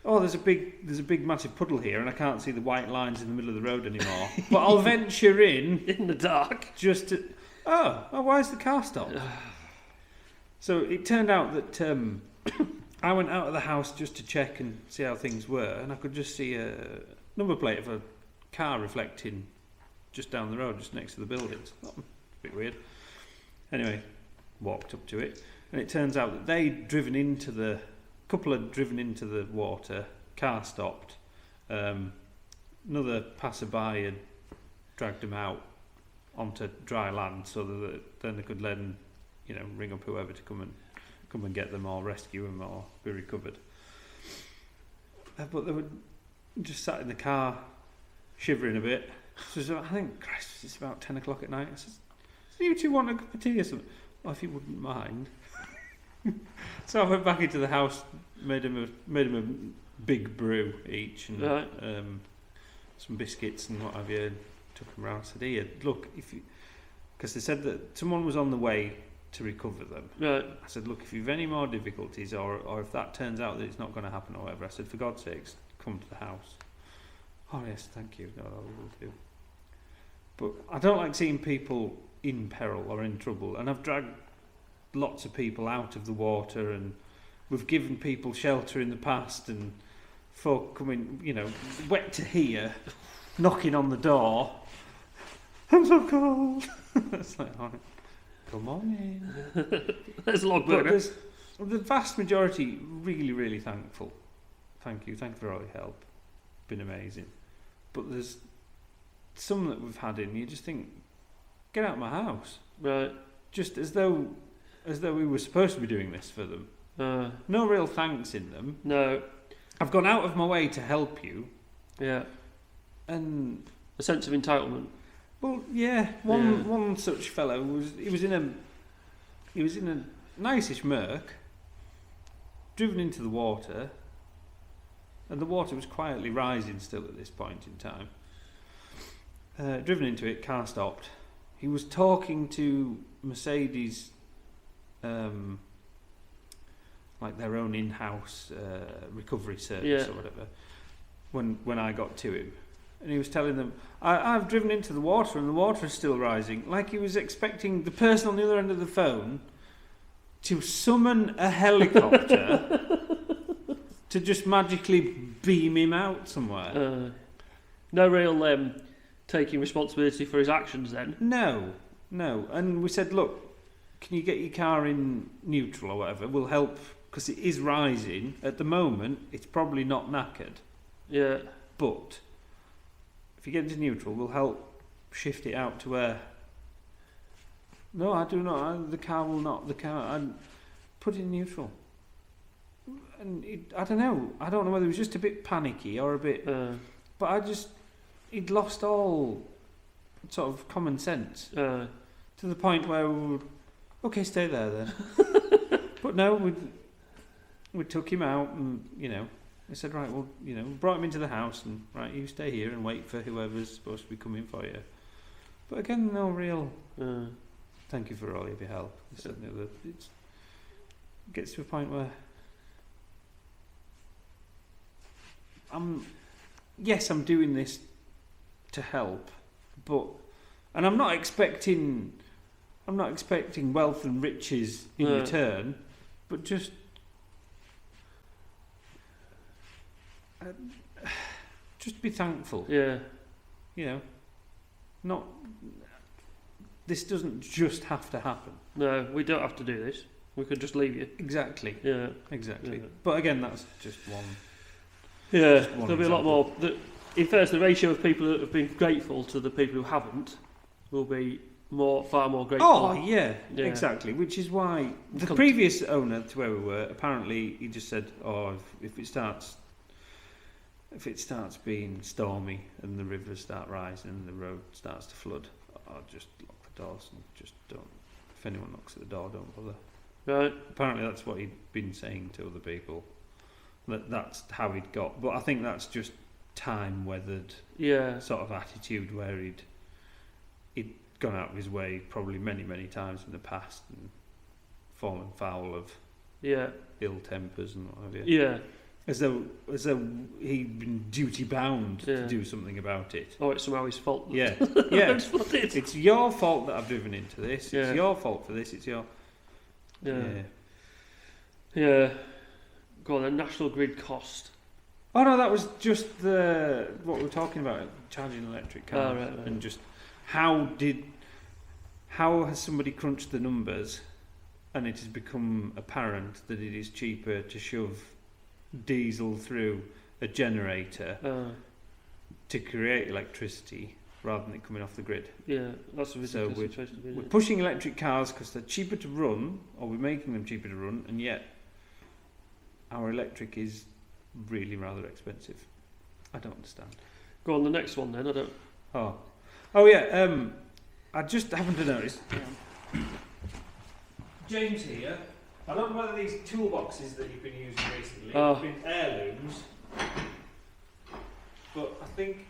S2: Oh, there's a big massive puddle here and I can't see the white lines in the middle of the road anymore. But I'll venture in
S1: the dark
S2: just to... Oh, why is the car stopped? So it turned out that I went out of the house just to check and see how things were, and I could just see a number plate of a car reflecting just down the road, just next to the buildings. Oh, a bit weird. Anyway, walked up to it, and it turns out that couple had driven into the water, car stopped, another passerby had dragged them out, onto dry land, so that then they could then, ring up whoever to come and get them or rescue them or be recovered. But they were just sat in the car, shivering a bit. So I think, Christ, it's about 10 o'clock at night. I said, "Do you two want a cup of tea or something?" "Oh, if you wouldn't mind." So I went back into the house, made him a big brew each, and some biscuits and what have you. And took them round. I said, "Here, look, because they said that someone was on the way to recover them."
S1: Right.
S2: I said, "Look, if you've any more difficulties, or if that turns out that it's not going to happen or whatever," I said, "for God's sakes, come to the house." "Oh yes, thank you. No, I will do." But I don't like seeing people in peril or in trouble, and I've dragged lots of people out of the water, and we've given people shelter in the past, and folk coming, wet to here, knocking on the door. "I'm so cold." It's like, all right, come on in.
S1: There's a log
S2: But
S1: burner.
S2: the vast majority really, really thankful. Thank you for all your help. Been amazing. But there's some that we've had in, you just think, get out of my house.
S1: Right.
S2: Just as though we were supposed to be doing this for them. No real thanks in them.
S1: No.
S2: I've gone out of my way to help you.
S1: Yeah.
S2: And
S1: A sense of entitlement.
S2: well, yeah, one such fellow was in a nice-ish Merc, driven into the water, and the water was quietly rising still at this point in time. Driven into it, car stopped. He was talking to Mercedes, like their own in-house recovery service or whatever, when I got to him. And he was telling them, I've driven into the water and the water is still rising. Like he was expecting the person on the other end of the phone to summon a helicopter to just magically beam him out somewhere.
S1: No real taking responsibility for his actions then.
S2: No. And we said, look, can you get your car in neutral or whatever? We'll help, because it is rising. At the moment, it's probably not knackered.
S1: Yeah.
S2: But if you get into neutral, we'll help shift it out to where... No, I do not. The car will not. I'd put it in neutral. And I don't know. I don't know whether it was just a bit panicky or a bit... But he'd lost all sort of common sense. To the point where we would... Okay, stay there then. But no, we took him out and, we said, right, well, brought him into the house and, right, you stay here and wait for whoever's supposed to be coming for you. But again, no real thank you for all of your help. It gets to a point where I'm doing this to help, and I'm not expecting wealth and riches in return, but just be thankful.
S1: Yeah.
S2: Not. This doesn't just have to happen.
S1: No, we don't have to do this. We could just leave you.
S2: Exactly.
S1: Yeah.
S2: Exactly.
S1: Yeah.
S2: But again, that's just one.
S1: Yeah.
S2: Just one
S1: There'll be a lot more. In fairness, the ratio of people that have been grateful to the people who haven't will be far more grateful.
S2: Oh yeah, exactly. Which is why the previous owner to where we were, apparently he just said, "Oh, if it starts being stormy and the rivers start rising and the road starts to flood, I'll just lock the doors and just don't. If anyone knocks at the door, don't bother."
S1: Right.
S2: Apparently that's what he'd been saying to other people. That's how he'd got. But I think that's just time weathered sort of attitude where he'd gone out of his way probably many times in the past and fallen foul of ill tempers and what have you.
S1: Yeah.
S2: As though he'd been duty bound to do something about it.
S1: Oh, it's somehow his fault.
S2: Yeah. It's your fault that I've driven into this. It's your fault for this. It's your...
S1: Yeah. Go on then, National Grid cost.
S2: Oh no, that was just what we were talking about, charging electric cars.
S1: Right.
S2: And just how has somebody crunched the numbers and it has become apparent that it is cheaper to shove diesel through a generator to create electricity rather than it coming off the grid.
S1: Yeah, that's a ridiculous
S2: So
S1: situation to be in.
S2: We're pushing electric cars because they're cheaper to run, or we're making them cheaper to run, and yet our electric is really rather expensive. I don't understand.
S1: Go on the next one then. I don't.
S2: Oh yeah. I just happened to notice. James here. I don't know whether these toolboxes that you've been using recently have been heirlooms, but I think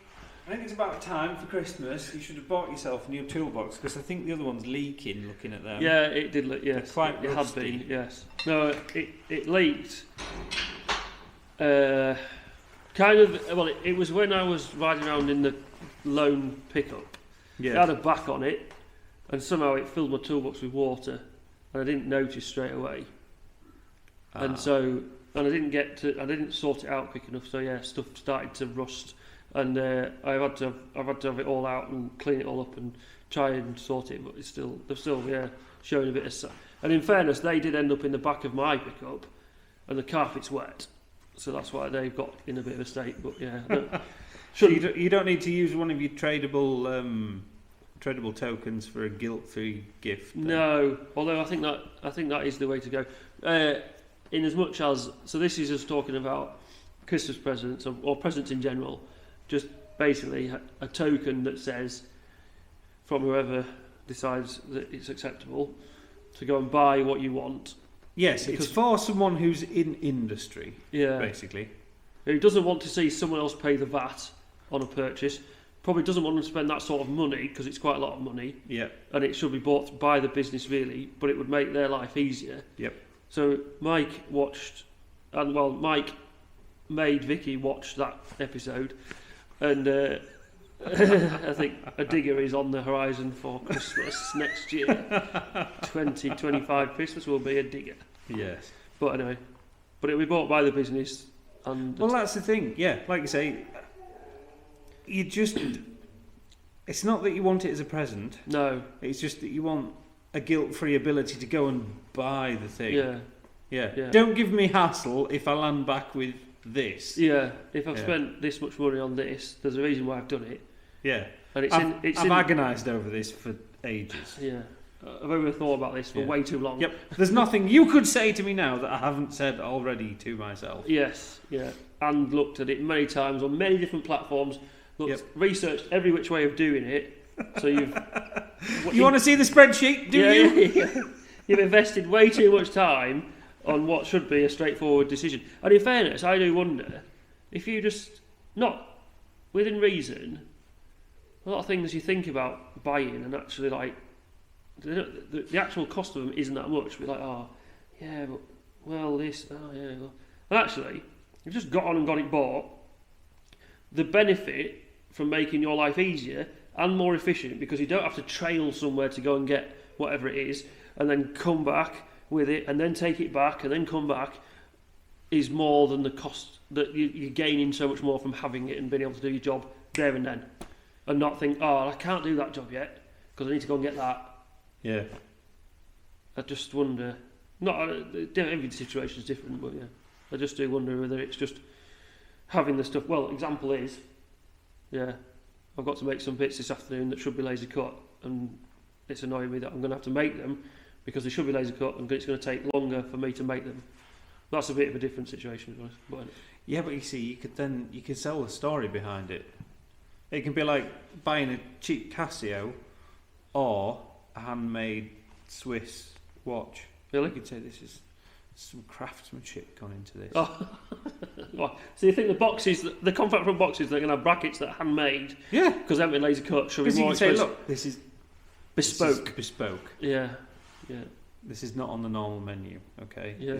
S2: it's about time for Christmas. You should have bought yourself a new toolbox because I think the other one's leaking. Looking at them.
S1: Yeah, it did look. Yes,
S2: quite
S1: it had
S2: rusty.
S1: been. Yes. No, it leaked. Kind of. Well, it was when I was riding around in the loan pickup.
S2: Yeah.
S1: It had a back on it, and somehow it filled my toolbox with water, and I didn't notice straight away. And I didn't sort it out quick enough. So yeah, stuff started to rust, and I've had to have it all out and clean it all up and try and sort it. But they're still showing a bit of. And in fairness, they did end up in the back of my pickup, and the carpet's wet, so that's why they've got in a bit of a state. But yeah,
S2: so you don't need to use one of your tradable tokens for a guilt-free gift. Then.
S1: No, although I think that is the way to go. In as much as this is us talking about Christmas presents or presents in general, just basically a token that says from whoever decides that it's acceptable to go and buy what you want.
S2: Yes, it's for someone who's in industry.
S1: Yeah,
S2: basically,
S1: who doesn't want to see someone else pay the VAT on a purchase. Probably doesn't want to spend that sort of money because it's quite a lot of money.
S2: Yeah,
S1: and it should be bought by the business really, but it would make their life easier.
S2: Yep.
S1: So Mike made Vicky watch that episode, and I think a digger is on the horizon for Christmas next year. 2025 Christmas will be a digger.
S2: Yes.
S1: But anyway, it'll be bought by the business. And
S2: that's the thing. Yeah, like you say, it's not that you want it as a present.
S1: No.
S2: It's just that you want a guilt-free ability to go and buy the thing.
S1: Yeah.
S2: Don't give me hassle if I land back with this.
S1: Yeah. If I've spent this much money on this, there's a reason why I've done it.
S2: Yeah.
S1: And
S2: I've agonised over this for ages.
S1: Yeah. I've thought about this for way too long.
S2: Yep. There's nothing you could say to me now that I haven't said already to myself.
S1: Yes. Yeah. And looked at it many times on many different platforms. Researched every which way of doing it. So you
S2: want to see the spreadsheet? Do you?
S1: Yeah. You've invested way too much time on what should be a straightforward decision. And in fairness, I do wonder if you just not within reason. A lot of things you think about buying and actually like the actual cost of them isn't that much. We're like, this. And actually, you've just got on and got it bought. The benefit from making your life easier and more efficient because you don't have to trail somewhere to go and get whatever it is and then come back with it and then take it back and then come back is more than the cost that you're gaining so much more from having it and being able to do your job there and then and not think, I can't do that job yet because I need to go and get that.
S2: Yeah.
S1: I just wonder, every situation is different, but yeah, I just do wonder whether it's just having the stuff. Well, example is, I've got to make some bits this afternoon that should be laser cut, and it's annoying me that I'm going to have to make them because they should be laser cut, and it's going to take longer for me to make them. That's a bit of a different situation, but
S2: yeah, but you see, you could sell the story behind it. It can be like buying a cheap Casio or a handmade Swiss watch.
S1: Really?
S2: You could say this is some craftsmanship gone into this.
S1: Oh. So you think the compact front boxes, they're going to have brackets that are handmade?
S2: Yeah.
S1: Because they haven't been laser cut, should be more
S2: expensive.
S1: Say,
S2: look, this is
S1: bespoke.
S2: This is bespoke.
S1: Yeah.
S2: This is not on the normal menu. Okay.
S1: Yeah.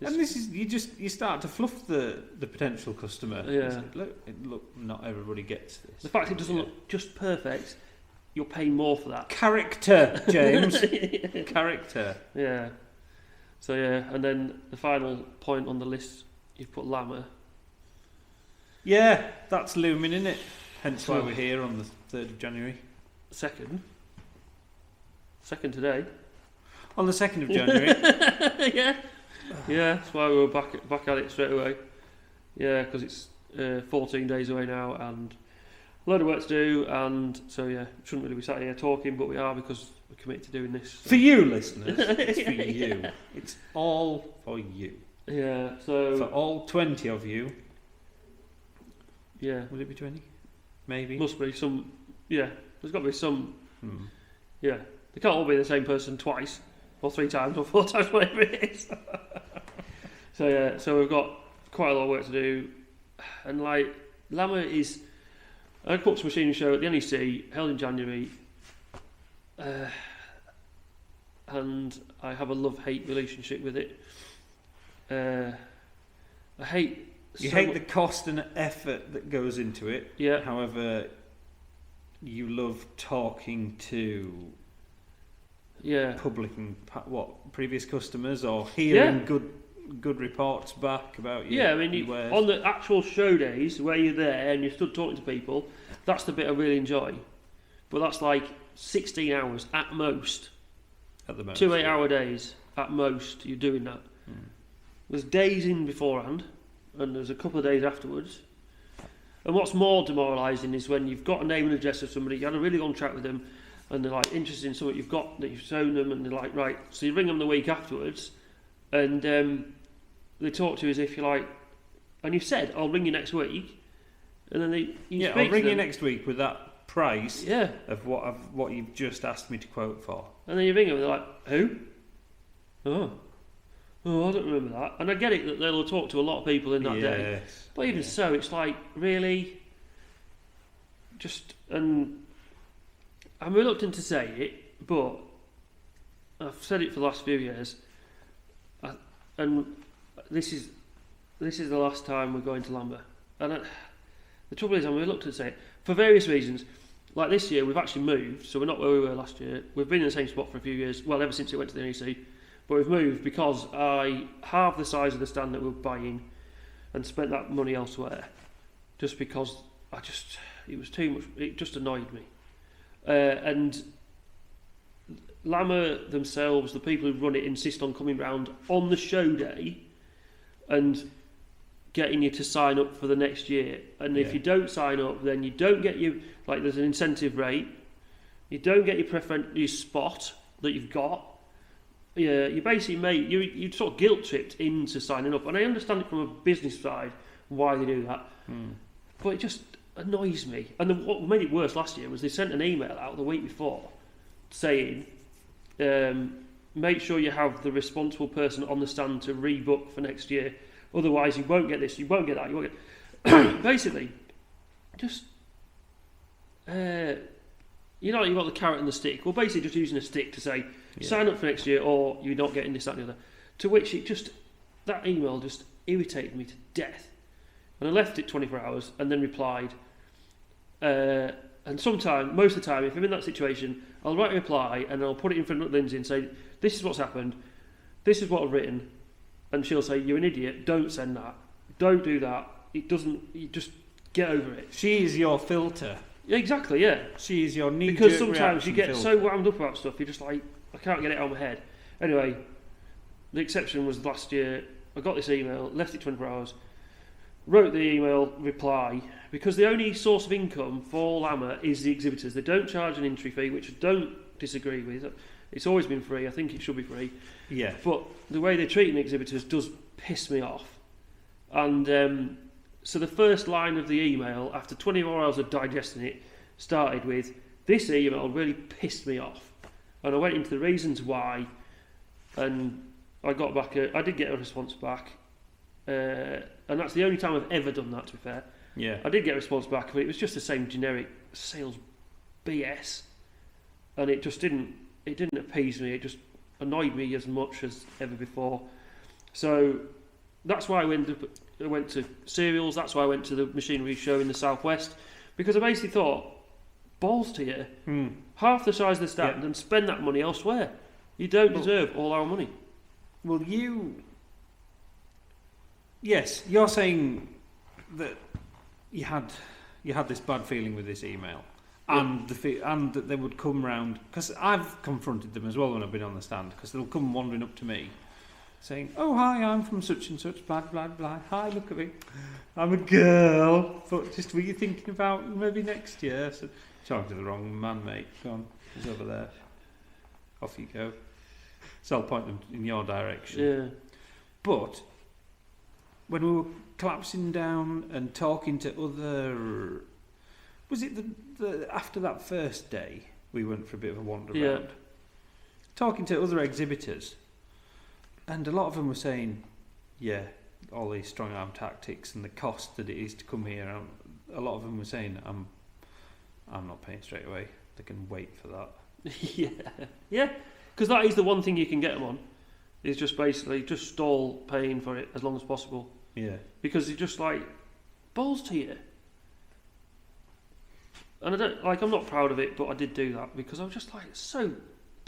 S2: This is you start to fluff the potential customer.
S1: Yeah.
S2: Say, look, not everybody gets this.
S1: The fact it doesn't look just perfect, you're paying more for that.
S2: Character, James. Character.
S1: Yeah. So and then the final point on the list, you've put LAMMA.
S2: Yeah, that's looming, isn't it? Hence why we're here on the 3rd of January.
S1: Second today.
S2: On the 2nd of January.
S1: Yeah, that's why we were back at it straight away. Yeah, because it's 14 days away now, and a load of work to do, and so yeah, shouldn't really be sat here talking, but we are because we're committed to doing this. So.
S2: For you, listeners, it's for you. Yeah. It's all for you.
S1: Yeah. So
S2: for all 20 of you.
S1: Yeah.
S2: Would it be 20? Maybe.
S1: Must be some. Yeah. There's got to be some.
S2: Hmm.
S1: Yeah. They can't all be the same person twice, or 3 times, or 4 times, whatever it is. So yeah. So we've got quite a lot of work to do, and like LAMMA is. I booked a machinery show at the NEC, held in January, and I have a love-hate relationship with it. I hate.
S2: You hate the cost and effort that goes into it.
S1: Yeah.
S2: However, you love talking to public and previous customers, or hearing good reports back about you.
S1: Yeah, I mean, on the actual show days where you're there and you stood talking to people, that's the bit I really enjoy. But that's like 16 hours at most.
S2: At the most.
S1: 2 8-hour days at most. You're doing that. There's days in beforehand, and there's a couple of days afterwards. And what's more demoralising is when you've got a name and address of somebody, you had a really long chat with them, and they're like interested in something you've got that you've shown them, and they're like, right. So you ring them the week afterwards, and they talk to you as if you're like, and you've said, I'll ring you next week, and then
S2: I'll ring you next week with that price
S1: yeah.
S2: of what you've just asked me to quote for.
S1: And then you ring them, and they're like, who? Oh, I don't remember that. And I get it that they'll talk to a lot of people in that day. But even so, it's like, really? And I'm reluctant to say it, but I've said it for the last few years. And this is the last time we're going to LAMMA. And the trouble is, I'm reluctant to say it, for various reasons. Like this year, we've actually moved, so we're not where we were last year. We've been in the same spot for a few years, well, ever since it went to the NEC. But we've moved because I halved the size of the stand that we were buying and spent that money elsewhere. Just because it was too much, it just annoyed me. And LAMMA themselves, the people who run it, insist on coming round on the show day and getting you to sign up for the next year. And if you don't sign up, then you don't get there's an incentive rate. You don't get your spot that you've got. Yeah, you basically you sort of guilt tripped into signing up, and I understand it from a business side why they do that, but it just annoys me. And what made it worse last year was they sent an email out the week before saying, make sure you have the responsible person on the stand to rebook for next year, otherwise you won't get this, you won't get that, you won't get. Basically, just you've got the carrot and the stick. Well, basically just using a stick to say, sign up for next year or you're not getting this, that and the other. To which that email just irritated me to death. And I left it 24 hours and then replied. And most of the time, if I'm in that situation, I'll write a reply and I'll put it in front of Lindsay and say, this is what's happened, this is what I've written. And she'll say, you're an idiot, don't send that. Don't do that. You just get over it.
S2: She is your filter.
S1: Yeah, exactly, yeah.
S2: She is your knee-jerk
S1: Because sometimes you get
S2: filter.
S1: so wound up about stuff, you're just like, I can't get it out of my head. Anyway, the exception was last year. I got this email, left it 24 hours, wrote the email reply, because the only source of income for LAMMA is the exhibitors. They don't charge an entry fee, which I don't disagree with. It's always been free. I think it should be free.
S2: Yeah.
S1: But the way they're treating the exhibitors does piss me off. And so the first line of the email, after 24 hours of digesting it, started with, this email really pissed me off. And I went into the reasons why, and I did get a response back, and that's the only time I've ever done that, to be fair.
S2: Yeah.
S1: I did get a response back, but it was just the same generic sales BS, and it didn't appease me. It just annoyed me as much as ever before. So that's why I went to cereals. That's why I went to the machinery show in the southwest, because I basically thought, balls to you, half the size of the stand and spend that money elsewhere. You don't deserve all our money.
S2: Well, yes, you're saying that you had this bad feeling with this email, and that they would come round, because I've confronted them as well when I've been on the stand, because they'll come wandering up to me saying, "Oh hi, I'm from such and such, blah blah blah. Hi, look at me, I'm a girl. But just were you thinking about maybe next year?" So, talking to the wrong man, mate. Go on, he's over there. Off you go. So I'll point them in your direction.
S1: Yeah.
S2: But when we were collapsing down and talking to other, was it the after that first day we went for a bit of a wander around, talking to other exhibitors, and a lot of them were saying, yeah, all these strong arm tactics and the cost that it is to come here. A lot of them were saying, I'm not paying straight away. They can wait for that.
S1: Yeah, because that is the one thing you can get them on. Is just basically just stall paying for it as long as possible.
S2: Yeah.
S1: Because it's just like balls to you. And I don't I'm not proud of it, but I did do that because I was just like so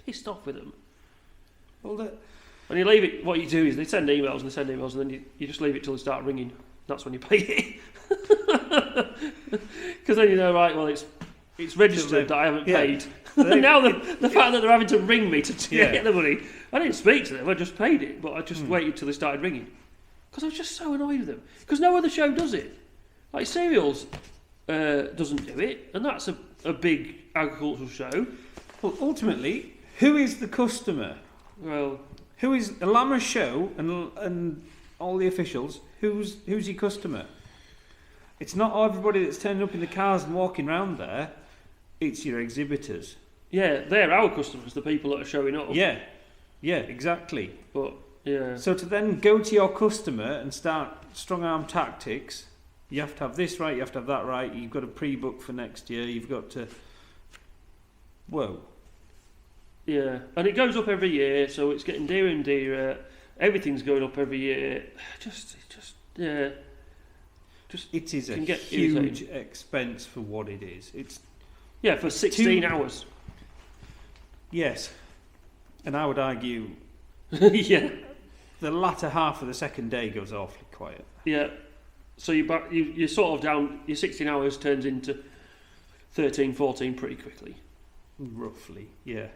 S1: pissed off with them.
S2: Well,
S1: and you leave it. What you do is they send emails and then you just leave it till they start ringing. That's when you pay it. Because then you know, right? Well, it's registered that I haven't paid. Now the fact that they're having to ring me to get the money, I didn't speak to them. I just paid it, but I just waited till they started ringing because I was just so annoyed with them. Because no other show does it. Like Cereals doesn't do it, and that's a big agricultural show.
S2: Well, ultimately, who is the customer?
S1: Well,
S2: who is the LAMMA show and all the officials? Who's your customer? It's not everybody that's turning up in the cars and walking around there. It's your exhibitors.
S1: Yeah, they're our customers, the people that are showing up.
S2: Yeah, exactly.
S1: But yeah.
S2: So to then go to your customer and start strong arm tactics, you have to have this right, you have to have that right. You've got to pre-book for next year. You've got to. Whoa.
S1: Yeah, and it goes up every year, so it's getting dearer and dearer. Everything's going up every year.
S2: It is a huge expense for what it is. It's
S1: for 16 hours.
S2: Yes, and I would argue.
S1: Yeah.
S2: The latter half of the second day goes awfully quiet.
S1: Yeah, so you're sort of down. Your 16 hours turns into 13, 14 pretty quickly.
S2: Roughly, yeah.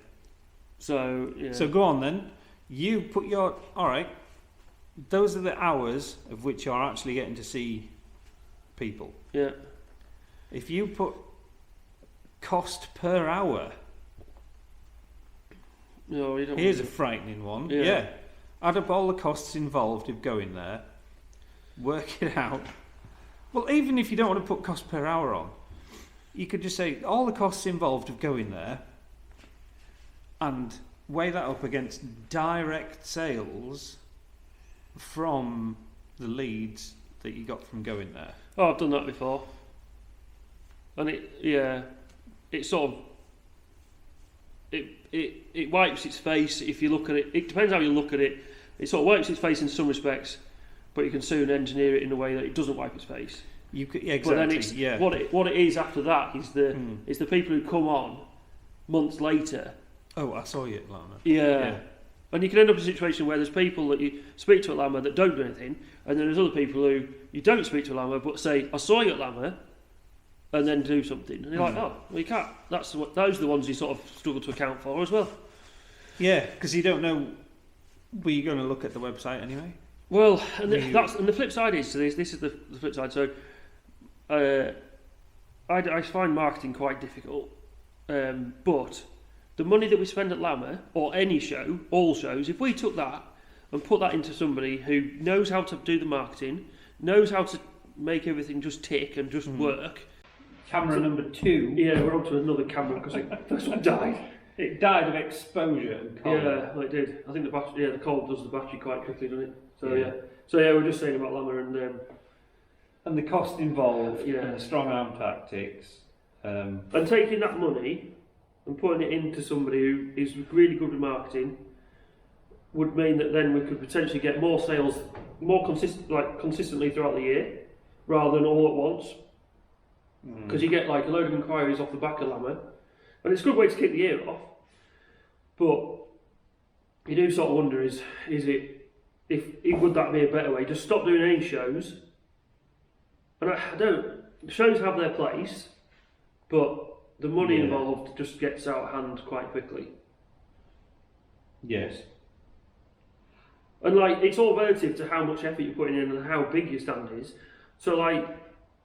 S1: So yeah.
S2: So go on then. You put your alright. Those are the hours of which you're actually getting to see people.
S1: Yeah.
S2: If you put cost per hour.
S1: No, you don't.
S2: Here's a frightening one. Yeah. Add up all the costs involved of going there. Work it out. Well, even if you don't want to put cost per hour on, you could just say all the costs involved of going there and weigh that up against direct sales from the leads that you got from going there.
S1: Oh, I've done that before. And it sort of it wipes its face if you look at it. It depends how you look at it. It sort of wipes its face in some respects, but you can soon engineer it in a way that it doesn't wipe its face.
S2: You could, exactly.
S1: But then it's what it is after that is the people who come on months later.
S2: Oh, I saw you at LAMMA.
S1: Yeah. And you can end up in a situation where there's people that you speak to at LAMMA that don't do anything, and then there's other people who you don't speak to at LAMMA but say, I saw you at LAMMA, and then do something. And you're like, oh, well, you can't. Those are the ones you sort of struggle to account for as well. Yeah,
S2: because you don't know. Were you going to look at the website anyway?
S1: Well, and the flip side is to this. This is the flip side. So, I find marketing quite difficult, but the money that we spend at LAMMA or any show, all shows, if we took that and put that into somebody who knows how to do the marketing, knows how to make everything just tick and just work.
S2: Camera number 2.
S1: Yeah, we're on to another camera because this one died.
S2: It died of exposure and cold.
S1: Yeah, it did. I think the battery, the cold does the battery quite quickly, doesn't it? So we're just saying about LAMMA
S2: and the cost involved, and the strong arm tactics,
S1: and taking that money and putting it into somebody who is really good with marketing would mean that then we could potentially get more sales, more consistently throughout the year, rather than all at once. Because you get like a load of inquiries off the back of LAMMA, and it's a good way to kick the year off. But you do sort of wonder: is it would that be a better way? Just stop doing any shows. And I don't. Shows have their place, but the money involved just gets out of hand quite quickly.
S2: Yes.
S1: And like, it's all relative to how much effort you're putting in and how big your stand is. So like,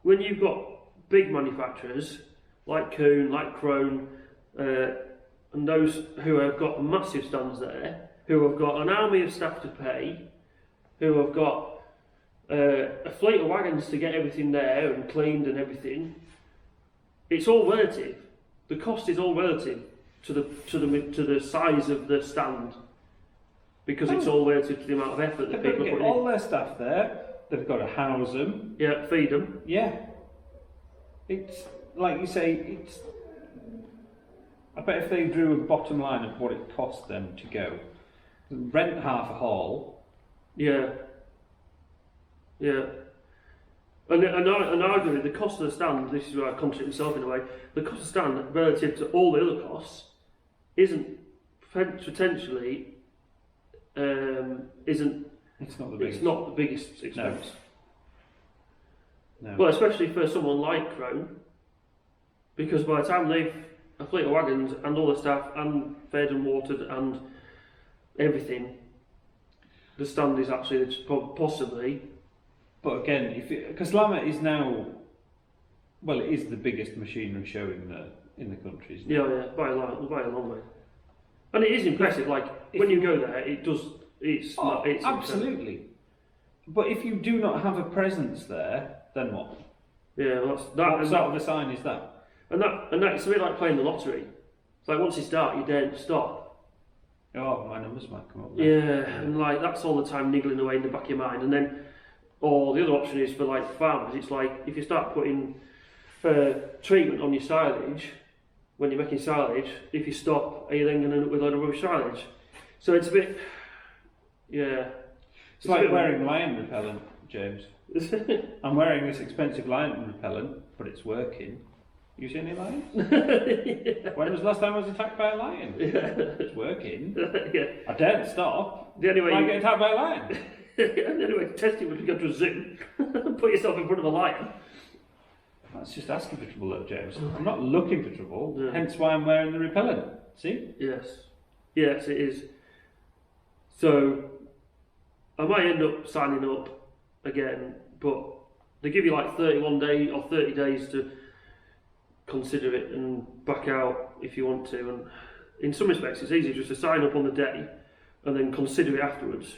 S1: when you've got big manufacturers like Kuhn, like Krone, and those who have got massive stands there, who have got an army of staff to pay, who have got a fleet of wagons to get everything there and cleaned and everything, it's all relative. The cost is all relative to the size of the stand, because it's all relative to the amount of effort that people
S2: get
S1: put in.
S2: all their staff there. They've got to house them.
S1: Yeah, feed them.
S2: Yeah. It's like you say. It's. I bet if they drew a bottom line of what it cost them to go, rent half a hall.
S1: Yeah. Yeah. And arguably, the cost of the stand, this is where I contradict myself in a way, the cost of the stand relative to all the other costs isn't potentially, isn't.
S2: It's not the biggest.
S1: It's not the biggest expense.
S2: No.
S1: Well, especially for someone like Krone, because by the time they've a fleet of wagons and all the staff and fed and watered and everything, the stand is actually possibly.
S2: But again, because LAMMA is now, well, it is the biggest machinery show in the country, isn't it?
S1: Yeah, by a long way. And it is impressive. Like when you go there, it does. It's
S2: absolutely.
S1: Impressive.
S2: But if you do not have a presence there, then what?
S1: Yeah, well, that.
S2: What sort of a sign is that?
S1: And it's a bit like playing the lottery. It's like once you start, you don't stop.
S2: Oh, my numbers might come up now.
S1: Yeah, and like that's all the time niggling away in the back of your mind. And then, or the other option is for like farmers. It's like if you start putting treatment on your silage when you're making silage, if you stop, are you then going to end up with a load of rubbish silage? So it's a bit, yeah.
S2: It's like wearing lion repellent, James. I'm wearing this expensive lion repellent, but it's working. You see any lions?
S1: Yeah.
S2: When was the last time I was attacked by a lion?
S1: Yeah.
S2: It's working.
S1: Yeah.
S2: I daren't stop.
S1: The only way
S2: I get attacked by a lion.
S1: The only way to test it was to go to a zoo, put yourself in front of a lion.
S2: That's just asking for trouble, though, James. I'm not looking for trouble.
S1: Yeah.
S2: Hence why I'm wearing the repellent. See?
S1: Yes. Yes, it is. So I might end up signing up again, but they give you like 31 days or 30 days to consider it and back out if you want to. And in some respects, it's easier just to sign up on the day and then consider it afterwards.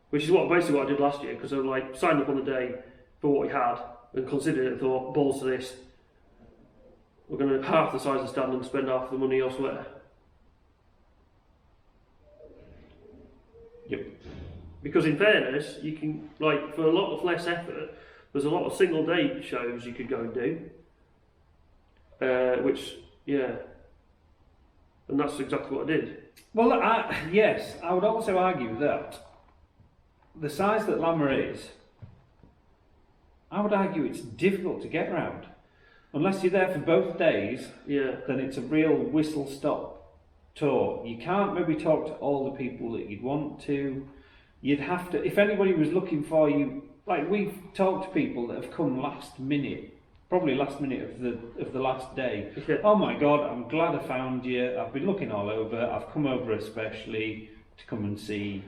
S1: Which is basically what I did last year, because I like signed up on the day for what we had and considered it and thought, balls to this. We're going to half the size of the stand and spend half the money elsewhere.
S2: Yep.
S1: Because in fairness, you can, like, for a lot of less effort, there's a lot of single day shows you could go and do. Which, yeah. And that's exactly what I did.
S2: Well, yes, I would also argue that the size that LAMMA is, I would argue it's difficult to get around. Unless you're there for both days,
S1: Yeah.
S2: then it's a real whistle-stop tour. You can't maybe talk to all the people that you'd want to. You'd have to, if anybody was looking for you, like we've talked to people that have come last minute, probably last minute of the last day.
S1: Yeah.
S2: Oh my God, I'm glad I found you. I've been looking all over. I've come over especially to come and see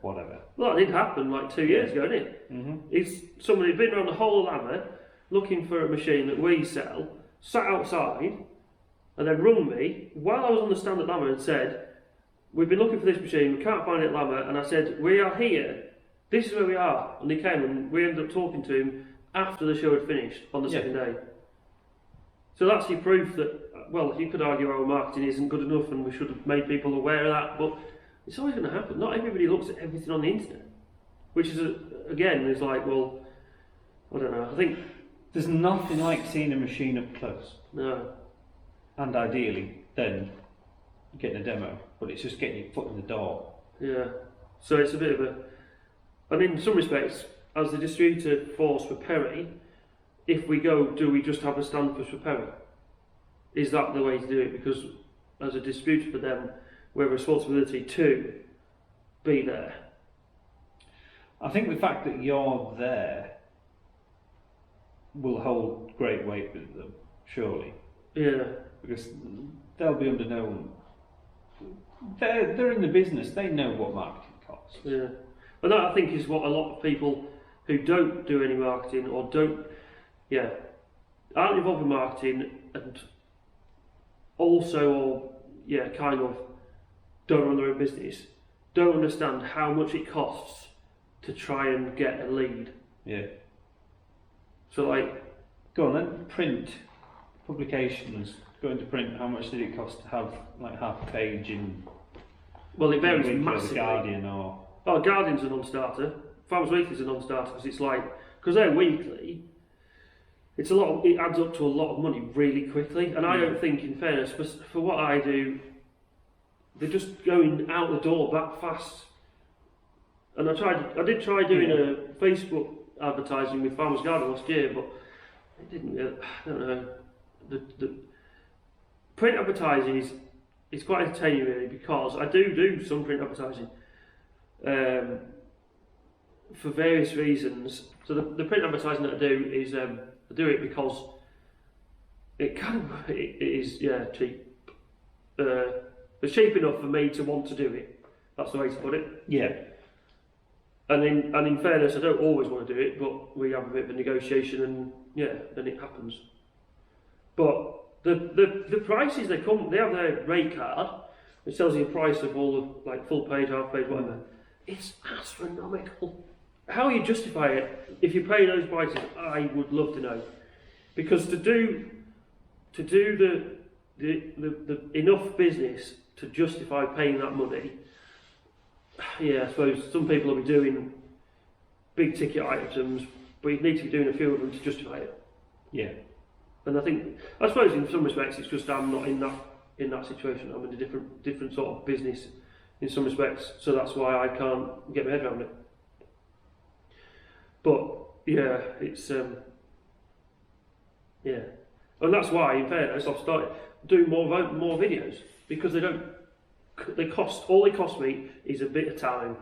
S2: whatever.
S1: Well, that did happen like 2 years ago, didn't it?
S2: Mm-hmm.
S1: It's somebody who'd been around the whole of LAMMA looking for a machine that we sell, sat outside, and then rung me while I was on the stand at LAMMA and said, "We've been looking for this machine, we can't find it at LAMMA." And I said, "We are here. This is where we are." And he came and we ended up talking to him after the show had finished on the second day. So that's your proof that, well, you could argue our marketing isn't good enough and we should have made people aware of that, but it's always going to happen. Not everybody looks at everything on the internet, which is, again, is like, well, I don't know, I think...
S2: There's nothing like seeing a machine up close.
S1: No.
S2: And ideally, then getting a demo, but it's just getting your foot in the door.
S1: Yeah. So it's a bit of a... And in some respects, as the distributor for Swaperi, if we go, do we just have a stand for Swaperi? Is that the way to do it? Because as a distributor for them, we have a responsibility to be there.
S2: I think the fact that you're there will hold great weight with them, surely.
S1: Yeah.
S2: Because they'll be under no... They're in the business, they know what marketing costs. costs.
S1: Yeah, and that I think is what a lot of people who don't do any marketing or aren't involved in marketing and also kind of don't run their own business don't understand how much it costs to try and get a lead.
S2: Yeah.
S1: So like,
S2: go on then. Print publications. Going to print. How much did it cost to have like half a page in?
S1: Well, it varies
S2: The
S1: massively.
S2: Guardian or.
S1: Oh, Guardian's a non-starter. Farmers Weekly's a non-starter because it's like because they're weekly. It's a lot. It adds up to a lot of money really quickly, and I don't think, in fairness, for what I do, they're just going out the door that fast. And I did try doing a Facebook advertising with Farmers Garden last year, but it didn't. I don't know. The print advertising is quite entertaining really because I do some print advertising for various reasons. So the print advertising that I do is I do it because it is cheap. It's cheap enough for me to want to do it. That's the way to put it.
S2: Yeah.
S1: And in fairness, I don't always want to do it, but we have a bit of a negotiation, and then it happens. But the prices they have their rate card, which tells you the price of all the like full page, half page, whatever. It's astronomical. How you justify it if you pay those prices, I would love to know, because to do the enough business to justify paying that money. Yeah, I suppose some people will be doing big ticket items, but you need to be doing a few of them to justify it.
S2: Yeah.
S1: And I suppose in some respects it's just I'm not in that situation. I'm in a different sort of business in some respects, so that's why I can't get my head around it. But yeah, it's and that's why, in fairness, I've started doing more videos because all they cost me is a bit of time.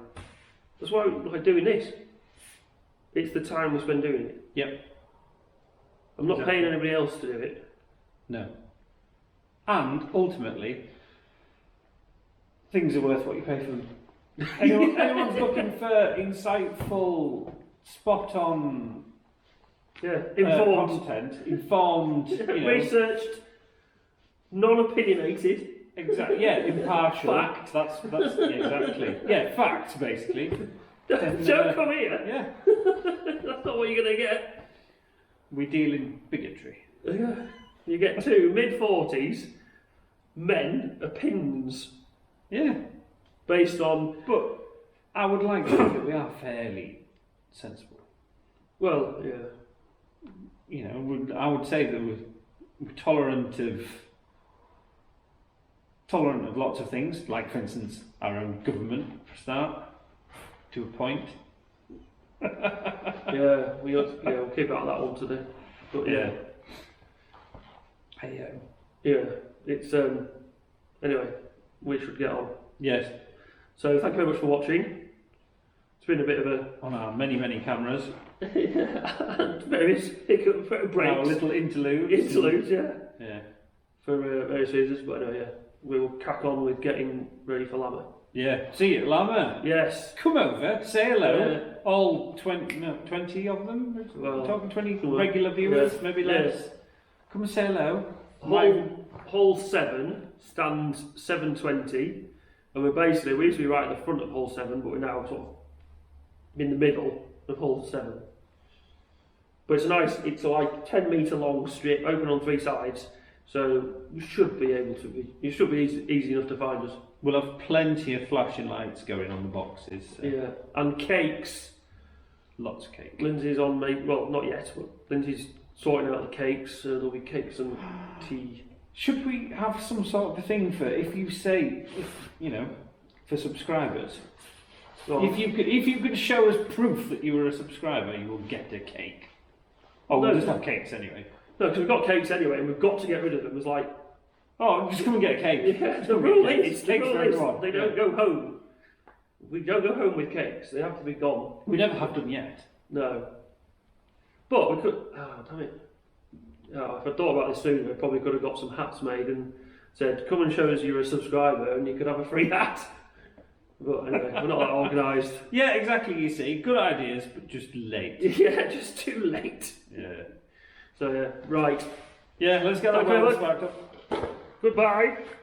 S1: That's why I like doing this. It's the time we spend doing it.
S2: Yep.
S1: I'm not paying anybody else to do it.
S2: No. And ultimately, things are worth what you pay for them. Anyone's looking for insightful, spot on, informed,
S1: researched, non-opinionated.
S2: Exactly. Yeah, impartial.
S1: Fact.
S2: That's exactly. Yeah, fact basically.
S1: Don't come here.
S2: Yeah.
S1: That's not what you're going to get.
S2: We deal in bigotry.
S1: Yeah. You get two mid-40s men opinions.
S2: Yeah.
S1: Based on.
S2: But I would like to think that we are fairly sensible.
S1: Well, yeah.
S2: I would say that we're tolerant of lots of things, like for instance our own government for a start, to a point.
S1: We'll keep out that one today. But it's anyway, we should get on.
S2: Yes.
S1: So thank you very much for watching. It's been a bit of a
S2: on our many cameras.
S1: and various breaks.
S2: Our little interludes. Yeah.
S1: For various reasons, but anyway, we will crack on with getting ready for LAMMA.
S2: Yeah. See you at LAMMA.
S1: Yes.
S2: Come over, say hello. All 20 of them.
S1: Well,
S2: we're talking 20 regular viewers, maybe less.
S1: Yes.
S2: Come and say hello.
S1: Hole 7 stands 720, and we used to be right at the front of hole 7, but we're now sort of in the middle of hole 7. But it's a like 10 metre long strip, open on 3 sides, so you should be easy enough to find us.
S2: We'll have plenty of flashing lights going on the boxes. So.
S1: Yeah, and cakes.
S2: Lots of cake.
S1: Lindsay's on well, not yet, but Lindsay's sorting out the cakes, so there'll be cakes and tea.
S2: Should we have some sort of a thing for for subscribers? If you could show us proof that you were a subscriber, you will get a cake. Oh, we'll just have cakes anyway.
S1: No, because we've got cakes anyway, and we've got to get rid of them. It's like,
S2: just come and get a cake.
S1: Yeah, the rule is they don't go home. We don't go home with cakes. They have to be gone.
S2: We never have done yet.
S1: No. But we could. Oh, damn it. Oh, if I thought about this sooner, I probably could have got some hats made and said, come and show us you're a subscriber and you could have a free hat. But anyway, we're not that organised.
S2: Yeah, exactly. You see, good ideas, but just late.
S1: Yeah, just too late.
S2: Yeah.
S1: So yeah, right.
S2: Yeah, let's get that
S1: Okay,
S2: one sparked up.
S1: Goodbye.